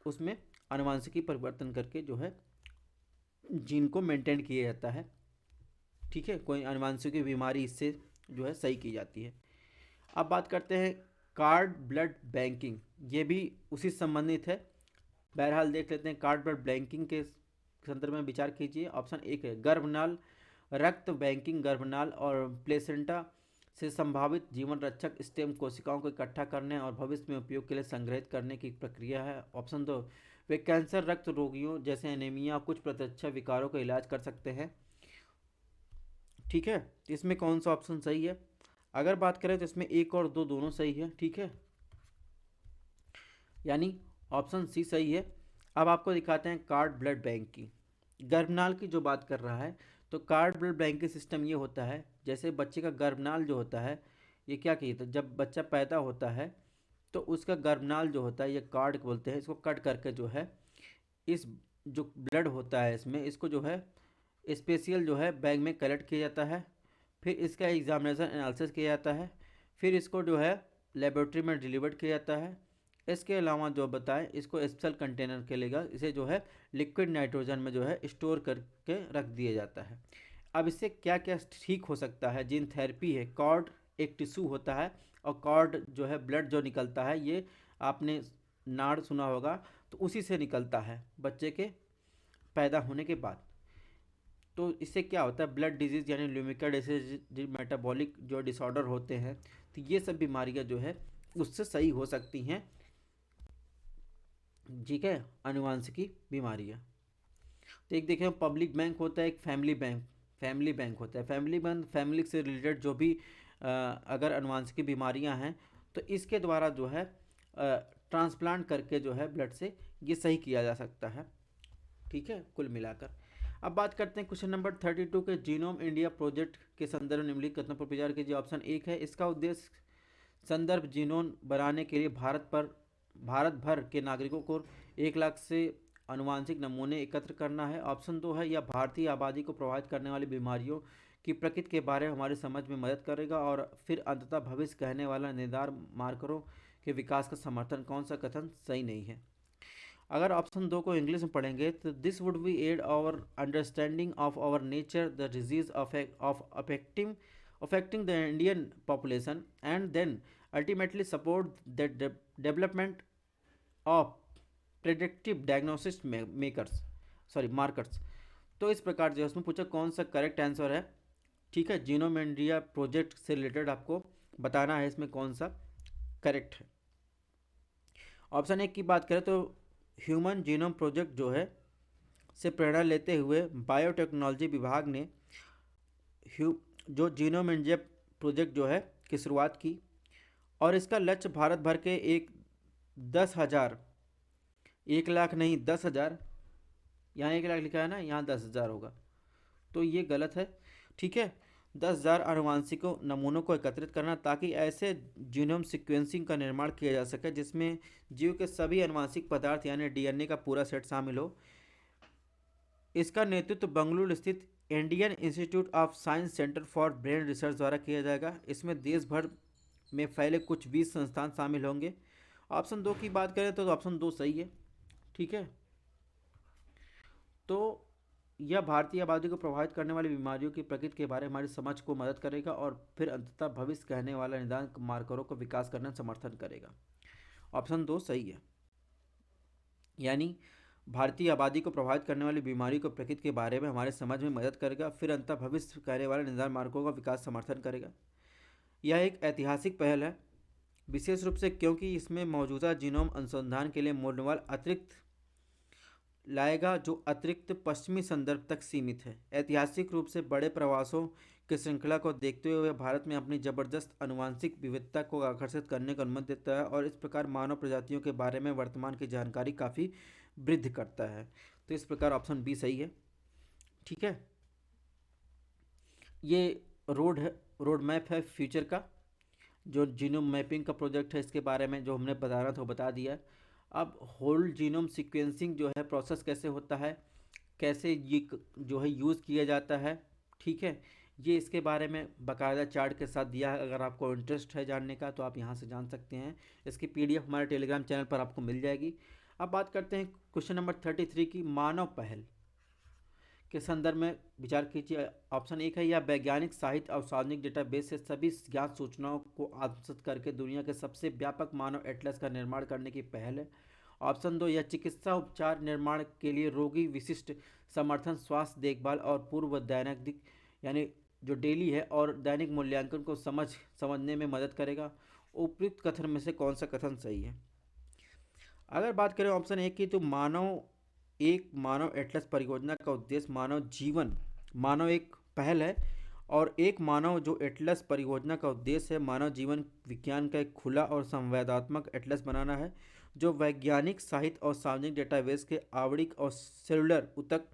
उसमें आनुवंशिकी परिवर्तन करके जो है जीन को मेंटेन किया जाता है। ठीक है, कोई आनुवंशिक बीमारी इससे जो है सही की जाती है। अब बात करते हैं कार्ड ब्लड बैंकिंग, ये भी उसी से संबंधित है। बहरहाल देख लेते हैं कार्ड ब्लड बैंकिंग के संदर्भ में विचार कीजिए। ऑप्शन एक है गर्भनाल रक्त बैंकिंग, गर्भनाल और प्लेसेंटा से संभावित जीवन रक्षक स्टेम कोशिकाओं को इकट्ठा करने और भविष्य में उपयोग के लिए संग्रहित करने की प्रक्रिया है। ऑप्शन दो, वे कैंसर रक्त रोगियों जैसे एनीमिया कुछ प्रतीक्षा विकारों का इलाज कर सकते हैं। ठीक है, इसमें कौन सा ऑप्शन सही है? अगर बात करें तो इसमें एक और दो दोनों सही है। ठीक है, यानी ऑप्शन सी सही है। अब आपको दिखाते हैं कार्ड ब्लड बैंक की, गर्भनाल की जो बात कर रहा है। तो कार्ड ब्लड बैंक सिस्टम ये होता है, जैसे बच्चे का गर्भनाल जो होता है ये क्या किया था, जब बच्चा पैदा होता है तो उसका गर्भनाल जो होता है ये कार्ड बोलते हैं, इसको कट करके जो है इस जो ब्लड होता है इसमें इसको जो है स्पेशल जो है बैग में कलेक्ट किया जाता है, फिर इसका एग्जामिनेशन एनालिसिस किया जाता है, फिर इसको जो है लेबोरेटरी में डिलीवर किया जाता है। इसके अलावा जो बताएं इसको स्पेशल कंटेनर के लेगा, इसे जो है लिक्विड नाइट्रोजन में जो है स्टोर करके रख दिया जाता है। अब इससे क्या क्या ठीक हो सकता है, जीन थेरेपी है। कॉर्ड एक टिश्यू होता है और कॉर्ड जो है ब्लड जो निकलता है ये आपने नाड़ सुना होगा, तो उसी से निकलता है बच्चे के पैदा होने के बाद। तो इससे क्या होता है, ब्लड डिजीज़ यानी ल्यूमिका डिसीज, मेटाबॉलिक जो डिसऑर्डर होते हैं, तो ये सब बीमारियां जो है उससे सही हो सकती हैं। ठीक है, आनुवंशिकी बीमारियां। तो एक देखें पब्लिक बैंक होता है, एक फैमिली बैंक, फैमिली बैंक होता है। फैमिली बैंक फैमिली से रिलेटेड जो भी अगर आनुवंशिकी बीमारियां हैं तो इसके द्वारा जो है ट्रांसप्लांट करके जो है ब्लड से ये सही किया जा सकता है। ठीक है, कुल मिलाकर। अब बात करते हैं क्वेश्चन नंबर 32 के जीनोम इंडिया प्रोजेक्ट के संदर्भ निम्नलिखित कथनों पर विचार कीजिए। ऑप्शन एक है इसका उद्देश्य संदर्भ जीनोम बनाने के लिए भारत भर के नागरिकों को 1 लाख से आनुवांशिक नमूने एकत्र करना है। ऑप्शन दो है यह भारतीय आबादी को प्रभावित करने वाली बीमारियों की प्रकृति के बारे में हमारी समझ में मदद करेगा। और फिर अंततः भविष्य कहने वाला निर्धार मार्करों के विकास का समर्थन। कौन सा कथन सही नहीं है? अगर ऑप्शन दो को इंग्लिश में पढ़ेंगे तो this would be add our understanding of our nature the disease of affecting the Indian population and then ultimately support the development of predictive diagnosis markers। तो इस प्रकार जो है उसमें पूछा कौन सा करेक्ट आंसर है। ठीक है, जीनोम इंडिया प्रोजेक्ट से रिलेटेड आपको बताना है इसमें कौन सा करेक्ट है। ऑप्शन एक की बात करें तो ह्यूमन जीनोम प्रोजेक्ट जो है से प्रेरणा लेते हुए बायोटेक्नोलॉजी विभाग ने जो जीनोम इंडिया प्रोजेक्ट जो है की शुरुआत की और इसका लक्ष्य भारत भर के 10,000, 1 लाख नहीं 10,000, यहाँ 1 लाख लिखा है ना, यहाँ 10,000 होगा तो ये गलत है। ठीक है, 10,000 आनुवांशिकों नमूनों को एकत्रित करना ताकि ऐसे जीनोम सीक्वेंसिंग का निर्माण किया जा सके जिसमें जीव के सभी आनुवांशिक पदार्थ यानी डीएनए का पूरा सेट शामिल हो। इसका नेतृत्व बेंगलुरु स्थित Indian institute of science centre for brain research द्वारा किया जाएगा। इसमें देश भर में फैले कुछ 20 संस्थान शामिल होंगे। ऑप्शन दो की बात करें तो ऑप्शन दो सही है। ठीक है, तो यह भारतीय आबादी को प्रभावित करने वाली बीमारियों की प्रकृति के बारे में हमारी समझ को मदद करेगा और फिर अंततः भविष्य कहने वाला निदान मार्करों को विकास करने में समर्थन करेगा। ऑप्शन दो सही है, यानी भारतीय आबादी को प्रभावित करने वाली बीमारी को प्रकृति के बारे में हमारे समझ में मदद करेगा, फिर अंततः भविष्य कहने वाले निदान मार्गों का विकास समर्थन करेगा। यह एक ऐतिहासिक पहल है, विशेष रूप से क्योंकि इसमें मौजूदा जीनोम अनुसंधान के लिए मूल्यवान अतिरिक्त लाएगा जो अतिरिक्त पश्चिमी संदर्भ तक सीमित है। ऐतिहासिक रूप से बड़े प्रवासों की श्रृंखला को देखते हुए भारत में अपनी जबरदस्त आनुवंशिक विविधता को आकर्षित करने का अनुमति देता है और इस प्रकार मानव प्रजातियों के बारे में वर्तमान की जानकारी काफ़ी वृद्धि करता है। तो इस प्रकार ऑप्शन बी सही है। ठीक है, ये रोड मैप है फ्यूचर का, जो जीनोम मैपिंग का प्रोजेक्ट है, इसके बारे में जो हमने बताना था वो बता दिया। अब होल जीनोम सीक्वेंसिंग जो है प्रोसेस कैसे होता है, कैसे ये जो है यूज़ किया जाता है, ठीक है, ये इसके बारे में बाकायदा चार्ट के साथ दिया है। अगर आपको इंटरेस्ट है जानने का तो आप यहाँ से जान सकते हैं। इसकी पीडीएफ हमारे टेलीग्राम चैनल पर आपको मिल जाएगी। अब बात करते हैं क्वेश्चन नंबर 33 की, मानव पहल के संदर्भ में विचार कीजिए। ऑप्शन एक है, यह वैज्ञानिक साहित्य और सार्वजनिक डेटाबेस से सभी ज्ञात सूचनाओं को आत्मसात करके दुनिया के सबसे व्यापक मानव एटलस का निर्माण करने की पहल है। ऑप्शन दो, यह चिकित्सा उपचार निर्माण के लिए रोगी विशिष्ट समर्थन, स्वास्थ्य देखभाल और पूर्व दैनिक यानी जो डेली है और दैनिक मूल्यांकन को समझने में मदद करेगा। उपयुक्त कथन में से कौन सा कथन सही है? अगर बात करें ऑप्शन एक की, तो मानव एटलस परियोजना का उद्देश्य मानव एक पहल है, और एक मानव जो एटलस परियोजना का उद्देश्य है मानव जीवन विज्ञान का एक खुला और संवादात्मक एटलस बनाना है, जो वैज्ञानिक साहित्य और सार्वजनिक डेटाबेस के आवधिक और सेलुलर ऊतक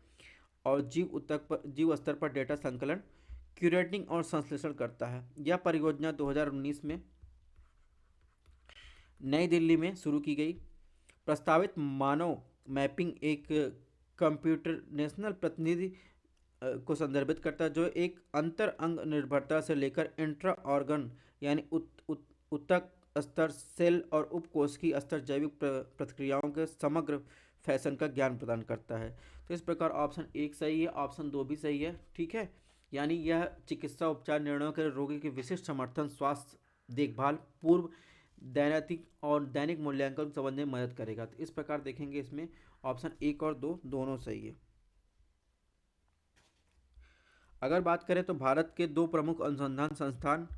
और जीव स्तर पर डेटा संकलन, क्यूरेटिंग और संश्लेषण करता है। यह परियोजना 2019 में नई दिल्ली में शुरू की गई। प्रस्तावित मानव मैपिंग एक कंप्यूटर नेशनल प्रतिनिधि को संदर्भित करता है, जो एक अंतर अंग निर्भरता से लेकर इंट्रा ऑर्गन यानी ऊतक स्तर, सेल और उपकोशिकीय स्तर जैविक प्रतिक्रियाओं के समग्र फैशन का ज्ञान प्रदान करता है। तो इस प्रकार ऑप्शन एक सही है, ऑप्शन दो भी सही है। ठीक है, यानी यह चिकित्सा उपचार निर्णयों के रोगी के विशिष्ट समर्थन, स्वास्थ्य देखभाल, पूर्व दैनिक मूल्यांकन समझने में मदद करेगा। तो इस प्रकार देखेंगे इसमें ऑप्शन एक और दो दोनों सही है। अगर बात करें तो भारत के दो प्रमुख अनुसंधान संस्थान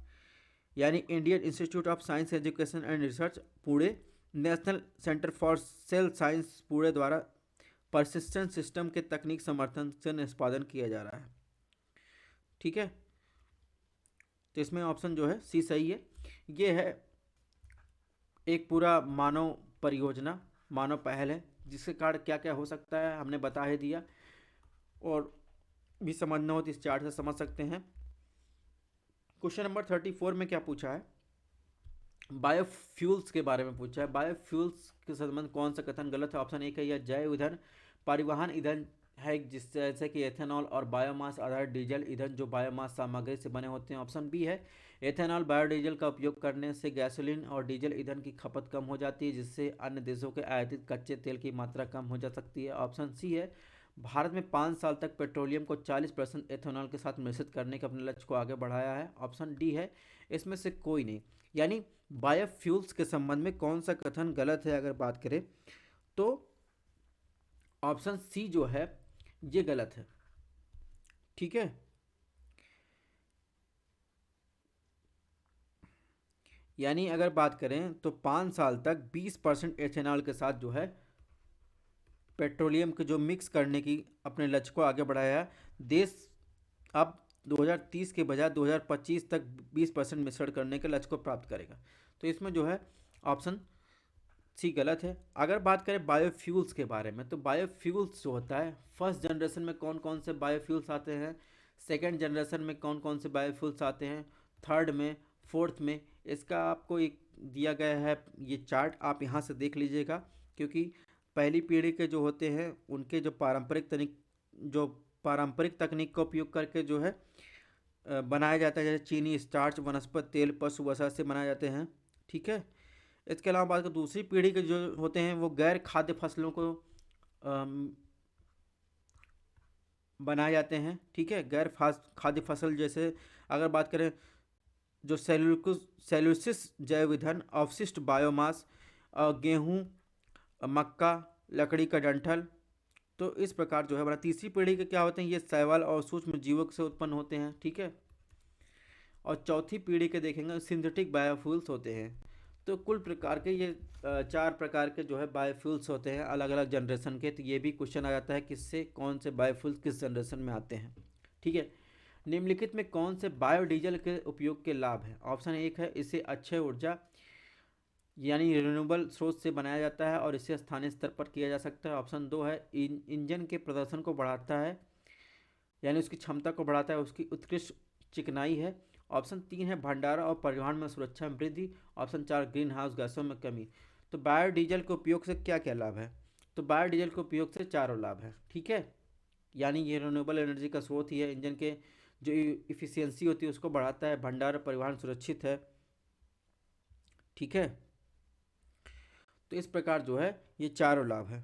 यानी Indian institute of science education and research Pune, national centre for sale science Pune द्वारा परसिस्टेंट सिस्टम के तकनीक समर्थन से निष्पादन किया जा रहा है। ठीक है, तो इसमें ऑप्शन जो है सी सही है। ये है एक पूरा मानव परियोजना, मानव पहल है, जिसके कारण क्या क्या हो सकता है हमने बता ही दिया, और भी समझना हो तो इस चार्ट से समझ सकते हैं। क्वेश्चन नंबर 34 में क्या पूछा है, बायोफ्यूल्स के बारे में पूछा है। बायोफ्यूल्स के संबंध कौन सा कथन गलत है? ऑप्शन एक है, यह जैव ईंधन परिवहन ईंधन है, जिस जैसे कि एथेनॉल और बायोमास आधारित डीजल ईंधन जो बायोमास सामग्री से बने होते हैं। ऑप्शन बी है, एथेनॉल बायोडीजल का उपयोग करने से गैसोलीन और डीजल ईंधन की खपत कम हो जाती है, जिससे अन्य देशों के आयातित कच्चे तेल की मात्रा कम हो जा सकती है। ऑप्शन सी है, भारत में 5 साल तक पेट्रोलियम को 40% एथेनॉल के साथ मिश्रित करने के अपने लक्ष्य को आगे बढ़ाया है। ऑप्शन डी है, इसमें से कोई नहीं। यानी बायोफ्यूल्स के संबंध में कौन सा कथन गलत है अगर बात करें तो ऑप्शन सी जो है ये गलत है। ठीक है, यानी अगर बात करें तो 5 साल तक 20% एथेनॉल के साथ जो है पेट्रोलियम के जो मिक्स करने की अपने लक्ष्य को आगे बढ़ाया है। देश अब 2030 के बजाय 2025 तक 20% मिश्रण करने के लक्ष्य को प्राप्त करेगा। तो इसमें जो है ऑप्शन सी गलत है। अगर बात करें बायोफ्यूल्स के बारे में, तो बायोफ्यूल्स जो होता है, फर्स्ट जनरेशन में कौन कौन से बायोफ्यूल्स आते हैं, सेकेंड जनरेशन में कौन कौन से बायोफ्यूल्स आते हैं, थर्ड में, फोर्थ में, इसका आपको एक दिया गया है ये चार्ट, आप यहाँ से देख लीजिएगा। क्योंकि पहली पीढ़ी के जो होते हैं उनके जो पारंपरिक तकनीक का उपयोग करके जो है बनाया जाता है, जैसे चीनी, स्टार्च, वनस्पति तेल, पशु वसा से बनाए जाते हैं। ठीक है, इसके अलावा बात करें दूसरी पीढ़ी के जो होते हैं वो गैर खाद्य फसलों को बनाए जाते हैं। ठीक है, गैर खाद्य फसल, जैसे अगर बात करें जो सेल्यूसिस जैव ईंधन, अवशिष्ट बायोमास, गेहूँ, मक्का, लकड़ी का डंठल। तो इस प्रकार जो है हमारा तीसरी पीढ़ी के क्या होते हैं, ये शैवाल और सूक्ष्म जीवों से उत्पन्न होते हैं। ठीक है, और चौथी पीढ़ी के देखेंगे सिंथेटिक बायोफ्यूल्स होते हैं। तो कुल प्रकार के ये 4 प्रकार के जो है बायोफ्यूल्स होते हैं अलग अलग जनरेशन के। तो ये भी क्वेश्चन आ जाता है किससे कौन से बायोफ्यूल्स किस जनरेशन में आते हैं। ठीक है, निम्नलिखित में कौन से बायोडीजल के उपयोग के लाभ हैं? ऑप्शन एक है इसे अक्षय ऊर्जा यानी रिन्यूएबल स्रोत से बनाया जाता है और इसे स्थानीय स्तर पर किया जा सकता है। ऑप्शन दो है इंजन के प्रदर्शन को बढ़ाता है यानी उसकी क्षमता को बढ़ाता है, उसकी उत्कृष्ट चिकनाई है। ऑप्शन तीन है भंडारण और परिवहन में सुरक्षा में वृद्धि। ऑप्शन चार ग्रीन हाउस गैसों में कमी। तो बायोडीजल के उपयोग से क्या क्या लाभ है? तो बायोडीजल के उपयोग से चारों लाभ है, ठीक है। यानी ये रिन्यूएबल एनर्जी का स्रोत ही है, इंजन के जो इफिशियंसी होती है उसको बढ़ाता है, भंडारण परिवहन सुरक्षित है, ठीक है। तो इस प्रकार जो है ये चारों लाभ है।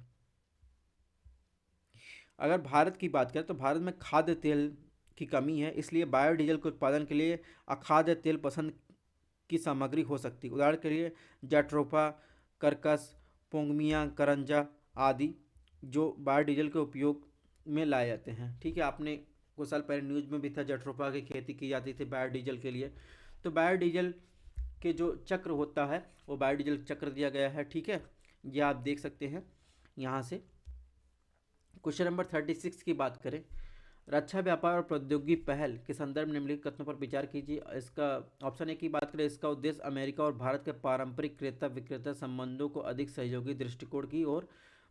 अगर भारत की बात करें तो भारत में खाद्य तेल की कमी है, इसलिए बायोडीजल के उत्पादन के लिए अखाद्य तेल पसंद की सामग्री हो सकती है। उदाहरण के लिए जट्रोफा, करकस, पोंगमिया, करंजा आदि जो बायोडीजल के उपयोग में लाए जाते हैं, ठीक है। आपने कुछ साल पहले न्यूज़ में भी था, जट्रोफा की खेती की जाती थी बायोडीजल के लिए। तो बायोडीजल के जो चक्र होता है वो बायोडीजल चक्र दिया गया है, ठीक है। ये आप देख सकते हैं यहाँ से। क्वेश्चन नंबर 36 की बात करें, रक्षा व्यापार और प्रौद्योगिकी पहल के संदर्भ में निम्नलिखित कथनों पर विचार कीजिए। इसका ऑप्शन ए की बात करें, इसका उद्देश्य अमेरिका और भारत के पारंपरिक क्रेता विक्रेता संबंधों को अधिक सहयोगी दृष्टिकोण की ओर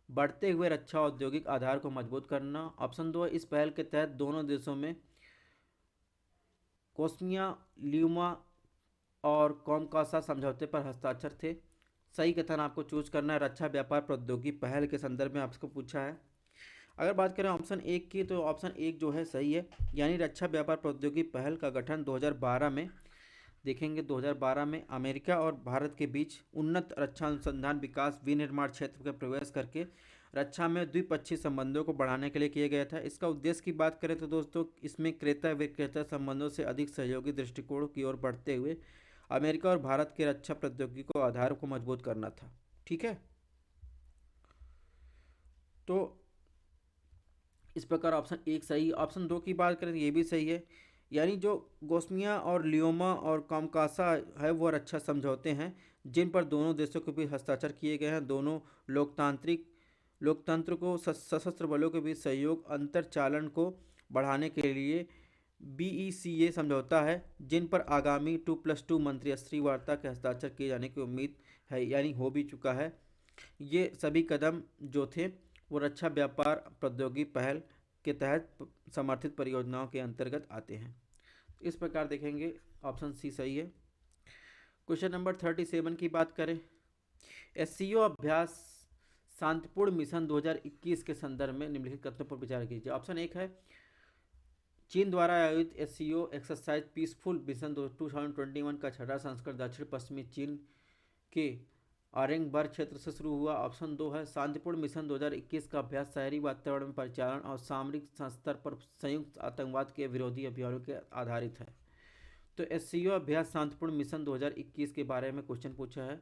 बढ़ते हुए रक्षा औद्योगिक आधार को मजबूत करना। ऑप्शन दो, इस पहल के तहत दोनों देशों में कोस्मिया, ल्यूमा और कॉमकासा समझौते पर हस्ताक्षर थे। सही कथन आपको चूज करना है। रक्षा व्यापार प्रौद्योगिकी पहल के संदर्भ में आपको पूछा है। अगर बात करें ऑप्शन एक की, तो ऑप्शन एक जो है सही है, यानी रक्षा व्यापार प्रौद्योगिकी पहल का गठन 2012 में देखेंगे। 2012 में अमेरिका और भारत के बीच उन्नत रक्षा अनुसंधान विकास विनिर्माण क्षेत्र में प्रवेश करके रक्षा में द्विपक्षीय संबंधों को बढ़ाने के लिए किया गया था। इसका उद्देश्य की बात करें तो दोस्तों इसमें क्रेता विक्रेता संबंधों से अधिक सहयोगी दृष्टिकोण की ओर बढ़ते हुए अमेरिका और भारत के रक्षा प्रौद्योगिकी को आधार को मजबूत करना था, ठीक है। तो इस प्रकार ऑप्शन एक सही। ऑप्शन दो की बात करें तो ये भी सही है, यानी जो गोस्मिया और लियोमा और कॉमकासा है वो रक्षा समझौते हैं जिन पर दोनों देशों के बीच हस्ताक्षर किए गए हैं। दोनों लोकतंत्र को सशस्त्र बलों के बीच सहयोग अंतर चालन को बढ़ाने के लिए BECA समझौता है, जिन पर आगामी 2+2 मंत्रिस्तरीय वार्ता के हस्ताक्षर किए जाने की उम्मीद है, यानी हो भी चुका है। ये सभी कदम जो थे वो रक्षा व्यापार प्रौद्योगिकी पहल के तहत समर्थित परियोजनाओं के अंतर्गत आते हैं। इस प्रकार देखेंगे ऑप्शन सी सही है। क्वेश्चन नंबर 37 की बात करें, SCO अभ्यास शांतिपूर्ण मिशन 2021 के संदर्भ में निम्नलिखित कथनों पर विचार कीजिए। ऑप्शन एक है चीन द्वारा आयोजित SCO एक्सरसाइज पीसफुल मिशन 2021 का छठा संस्करण दक्षिण पश्चिमी चीन के ऑरेंगबर्ग क्षेत्र से शुरू हुआ। ऑप्शन दो है शांतिपूर्ण मिशन 2021 का अभ्यास शहरी वातावरण में परिचालन और सामरिक स्तर पर संयुक्त आतंकवाद के विरोधी अभियानों के आधारित है। तो SCO अभ्यास शांतिपूर्ण मिशन 2021 के बारे में क्वेश्चन पूछा है,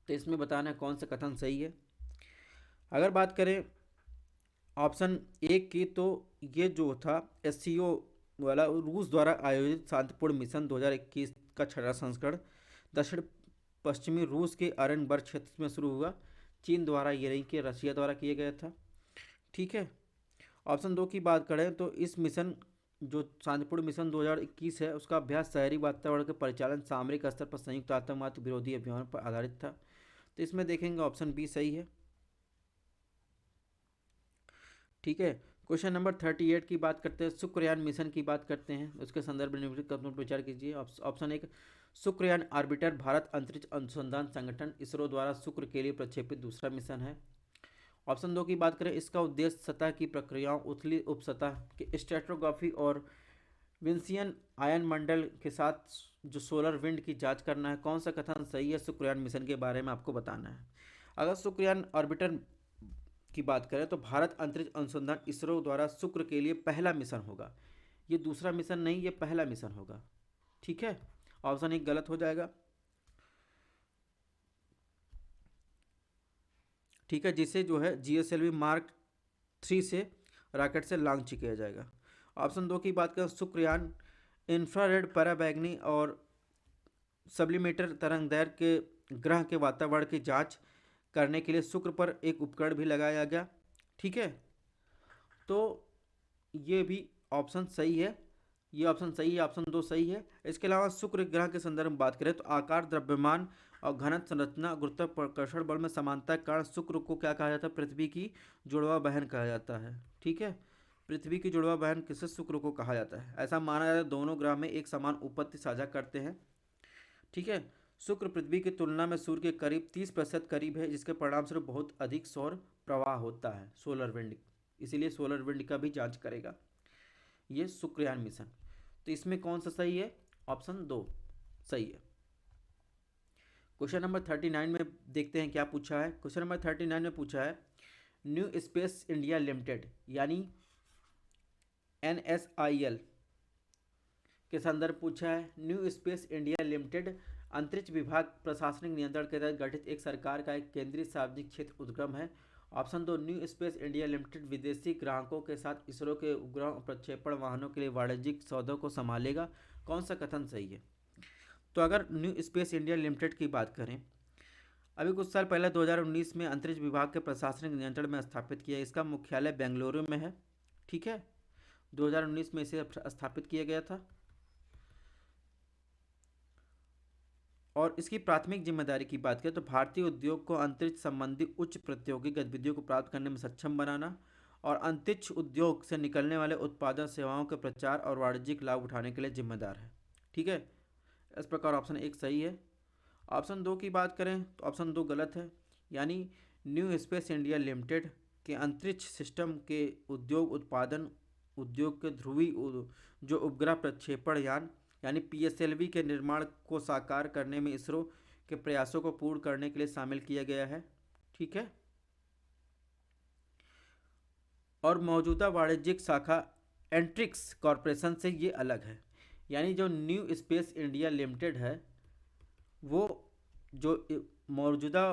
तो इसमें बताना है कौन सा कथन सही है। अगर बात करें ऑप्शन एक की, तो ये जो था SCO वाला रूस द्वारा आयोजित शांतिपूर्ण मिशन 2021 का छठा संस्करण दक्षिण पश्चिमी रूस के ऑरेंगबर्ग क्षेत्र में शुरू हुआ। चीन द्वारा ये नहीं कि रशिया द्वारा किया गया था, ठीक है। ऑप्शन दो की बात करें तो इस मिशन जो शांतिपूर्ण मिशन 2021 है उसका अभ्यास शहरी वातावरण के परिचालन सामरिक स्तर पर संयुक्त आतंकवाद विरोधी अभियान पर आधारित था। तो इसमें देखेंगे ऑप्शन बी सही है, ठीक है। क्वेश्चन नंबर 38 की बात करते हैं, शुक्रयान मिशन की बात करते हैं, उसके संदर्भ में निम्नलिखित कथनों पर विचार कीजिए। ऑप्शन एक शुक्रयान ऑर्बिटर भारत अंतरिक्ष अनुसंधान संगठन इसरो द्वारा शुक्र के लिए प्रक्षेपित दूसरा मिशन है। ऑप्शन दो की बात करें, इसका उद्देश्य सतह की प्रक्रियाओं उथली उपसतह के स्ट्रेटोग्राफी और विंसियन आयन मंडल के साथ जो सोलर विंड की जांच करना है। कौन सा कथन सही है शुक्रयान मिशन के बारे में आपको बताना है। अगर शुक्रयान ऑर्बिटर की बात करें तो भारत अंतरिक्ष अनुसंधान इसरो द्वारा शुक्र के लिए पहला मिशन होगा, ये दूसरा मिशन नहीं, ये पहला मिशन होगा, ठीक है। ऑप्शन एक गलत हो जाएगा, ठीक है, जिसे जो है GSLV Mark 3 से रॉकेट से लॉन्च किया जाएगा। ऑप्शन दो की बात करें, शुक्रयान इंफ्रारेड पराबैंगनी और सब्लिमेटर तरंगदैर्घ्य के ग्रह के वातावरण की जांच करने के लिए शुक्र पर एक उपकरण भी लगाया गया, ठीक है। तो ये भी ऑप्शन सही है, ये ऑप्शन सही है, ऑप्शन 2 सही है। इसके अलावा शुक्र ग्रह के संदर्भ में बात करें तो आकार, द्रव्यमान और घनत्व, संरचना, गुरुत्वाकर्षण बल में समानता के कारण शुक्र को क्या कहा जाता है? पृथ्वी की जुड़वा बहन कहा जाता है। ठीक है, पृथ्वी की जुड़वा बहन किसे? शुक्र को कहा जाता है। ऐसा माना जाता है दोनों ग्रह में एक समान उत्पत्ति साझा करते हैं। ठीक है, शुक्र पृथ्वी की तुलना में सूर्य के करीब 30% करीब है, जिसके परिणामस्वरूप बहुत अधिक सौर प्रवाह होता है, सोलर विंड। इसीलिए सोलर विंड का भी जांच करेगा ये शुक्रयान मिशन। तो इसमें कौन सा सही है? ऑप्शन 2 सही है। क्वेश्चन नंबर 39 में देखते हैं क्या पूछा है। क्वेश्चन नंबर 39 में पूछा है न्यू स्पेस इंडिया लिमिटेड यानी NSIL के संदर्भ पूछा है। न्यू स्पेस इंडिया लिमिटेड अंतरिक्ष विभाग प्रशासनिक नियंत्रण के तहत गठित एक सरकार का एक केंद्रीय सार्वजनिक क्षेत्र उपक्रम है। Option 2 new space India limited विदेशी ग्राहकों के साथ इसरो के उपग्रह प्रक्षेपण वाहनों के लिए वाणिज्यिक सौदों को संभालेगा। कौन सा कथन सही है? तो अगर न्यू स्पेस इंडिया लिमिटेड की बात करें, अभी कुछ साल पहले 2019 में अंतरिक्ष विभाग के प्रशासनिक नियंत्रण में स्थापित किया। इसका मुख्यालय बेंगलुरु में है। ठीक है, 2019 में इसे स्थापित किया गया था। और इसकी प्राथमिक जिम्मेदारी की बात करें तो भारतीय उद्योग को अंतरिक्ष संबंधी उच्च प्रौद्योगिकी गतिविधियों को प्राप्त करने में सक्षम बनाना और अंतरिक्ष उद्योग से निकलने वाले उत्पादन सेवाओं के प्रचार और वाणिज्यिक लाभ उठाने के लिए जिम्मेदार है। ठीक है, इस प्रकार ऑप्शन 1 सही है। ऑप्शन 2 की बात करें तो ऑप्शन 2 गलत है, यानी न्यू स्पेस इंडिया लिमिटेड के अंतरिक्ष सिस्टम के उद्योग उत्पादन उद्योग के ध्रुवी जो उपग्रह प्रक्षेपण यान यानी PSLV के निर्माण को साकार करने में इसरो के प्रयासों को पूर्ण करने के लिए शामिल किया गया है। ठीक है, और मौजूदा वाणिज्यिक शाखा एंट्रिक्स कॉरपोरेशन से ये अलग है। यानी जो न्यू स्पेस इंडिया लिमिटेड है वो जो मौजूदा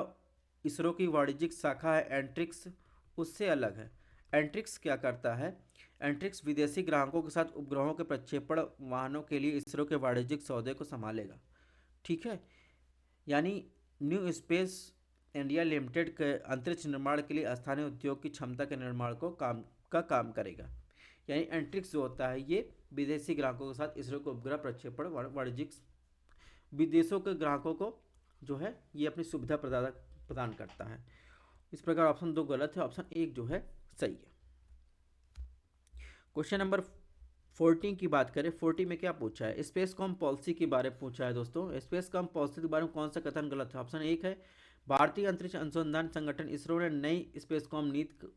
इसरो की वाणिज्यिक शाखा है एंट्रिक्स, उससे अलग है। एंट्रिक्स क्या करता है? एंट्रिक्स विदेशी ग्राहकों के साथ उपग्रहों के प्रक्षेपण वाहनों के लिए इसरो के वाणिज्यिक सौदे को संभालेगा। ठीक है, यानी न्यू स्पेस इंडिया लिमिटेड के अंतरिक्ष निर्माण के लिए स्थानीय उद्योग की क्षमता के निर्माण को काम करेगा। यानी एंट्रिक्स जो होता है ये विदेशी ग्राहकों के साथ इसरो के उपग्रह प्रक्षेपण वाणिज्यिक विदेशों के ग्राहकों को जो है ये अपनी सुविधा प्रदान करता है। इस प्रकार ऑप्शन 2 गलत है, ऑप्शन 1 जो है सही है। क्वेश्चन नंबर 14 की बात करें, 40 में क्या पूछा है? स्पेस कॉम पॉलिसी के बारे में पूछा है दोस्तों। स्पेस कॉम पॉलिसी के बारे में कौन सा कथन गलत है? ऑप्शन 1 है भारतीय अंतरिक्ष अनुसंधान संगठन इसरो ने नई स्पेस कॉम नीति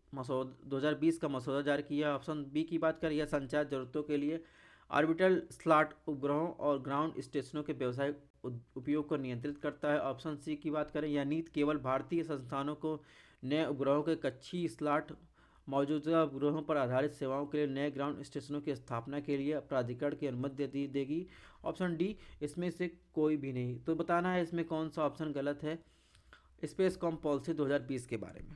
2020 का मसौदा जारी किया। ऑप्शन बी की बात करें, यह संचार जरूरतों के लिए ऑर्बिटल स्लॉट उपग्रहों और ग्राउंड स्टेशनों के व्यावसायिक उपयोग को नियंत्रित करता है। ऑप्शन सी की बात करें, यह नीति केवल भारतीय संस्थानों को नए उपग्रहों के कक्षीय स्लॉट मौजूदा उपग्रहों पर आधारित सेवाओं के लिए नए ग्राउंड स्टेशनों की स्थापना के लिए प्राधिकरण की अनुमति देगी। ऑप्शन डी इसमें से कोई भी नहीं। तो बताना है इसमें कौन सा ऑप्शन गलत है स्पेस कॉम पॉलिसी 2020 के बारे में।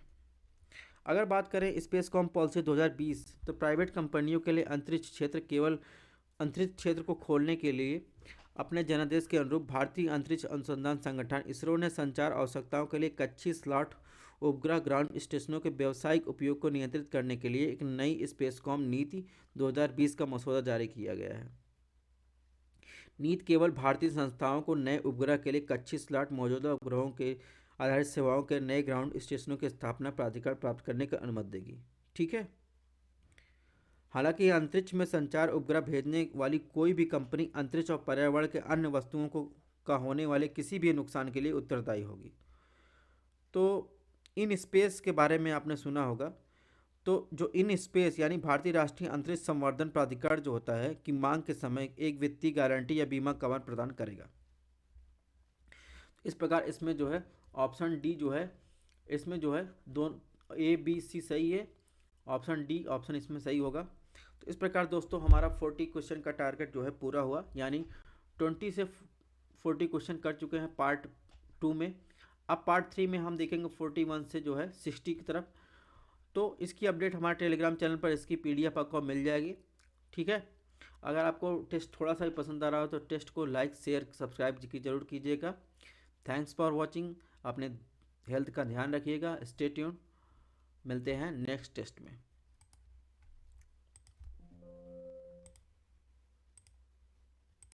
अगर बात करें स्पेस कॉम पॉलिसी 2020 तो प्राइवेट कंपनियों के लिए अंतरिक्ष क्षेत्र को खोलने के लिए अपने जनादेश के अनुरूप भारतीय अंतरिक्ष अनुसंधान संगठन इसरो ने संचार आवश्यकताओं के लिए कक्षीय स्लॉट उपग्रह ग्राउंड स्टेशनों के व्यावसायिक उपयोग को नियंत्रित करने के लिए एक नई स्पेसकॉम नीति 2020 का मसौदा जारी किया गया है। नीति केवल भारतीय संस्थाओं को नए उपग्रह के लिए कक्षीय स्लॉट मौजूदा उपग्रहों के आधारित सेवाओं के नए ग्राउंड स्टेशनों की स्थापना प्राधिकार प्राप्त करने की अनुमति देगी। ठीक है, हालांकि अंतरिक्ष में संचार उपग्रह भेजने वाली कोई भी कंपनी अंतरिक्ष और पर्यावरण के अन्य वस्तुओं का होने वाले किसी भी नुकसान के लिए उत्तरदायी होगी। तो इन स्पेस के बारे में आपने सुना होगा। तो जो इन स्पेस यानी भारतीय राष्ट्रीय अंतरिक्ष संवर्धन प्राधिकरण जो होता है कि मांग के समय एक वित्तीय गारंटी या बीमा कवर प्रदान करेगा। इस प्रकार इसमें जो है ऑप्शन डी जो है इसमें जो है दोनों ए बी सी सही है, ऑप्शन डी ऑप्शन इसमें सही होगा। तो इस प्रकार दोस्तों हमारा 40 क्वेश्चन का टारगेट जो है पूरा हुआ, यानी 20 से 40 क्वेश्चन कर चुके हैं पार्ट 2 में। अब पार्ट 3 में हम देखेंगे 41 से जो है 60 की तरफ। तो इसकी अपडेट हमारे टेलीग्राम चैनल पर इसकी PDF आपको मिल जाएगी। ठीक है, अगर आपको टेस्ट थोड़ा सा भी पसंद आ रहा हो तो टेस्ट को लाइक शेयर सब्सक्राइब जरूर कीजिएगा। Thanks for watching. अपने हेल्थ का ध्यान रखिएगा। Stay tune. मिलते हैं नेक्स्ट टेस्ट में।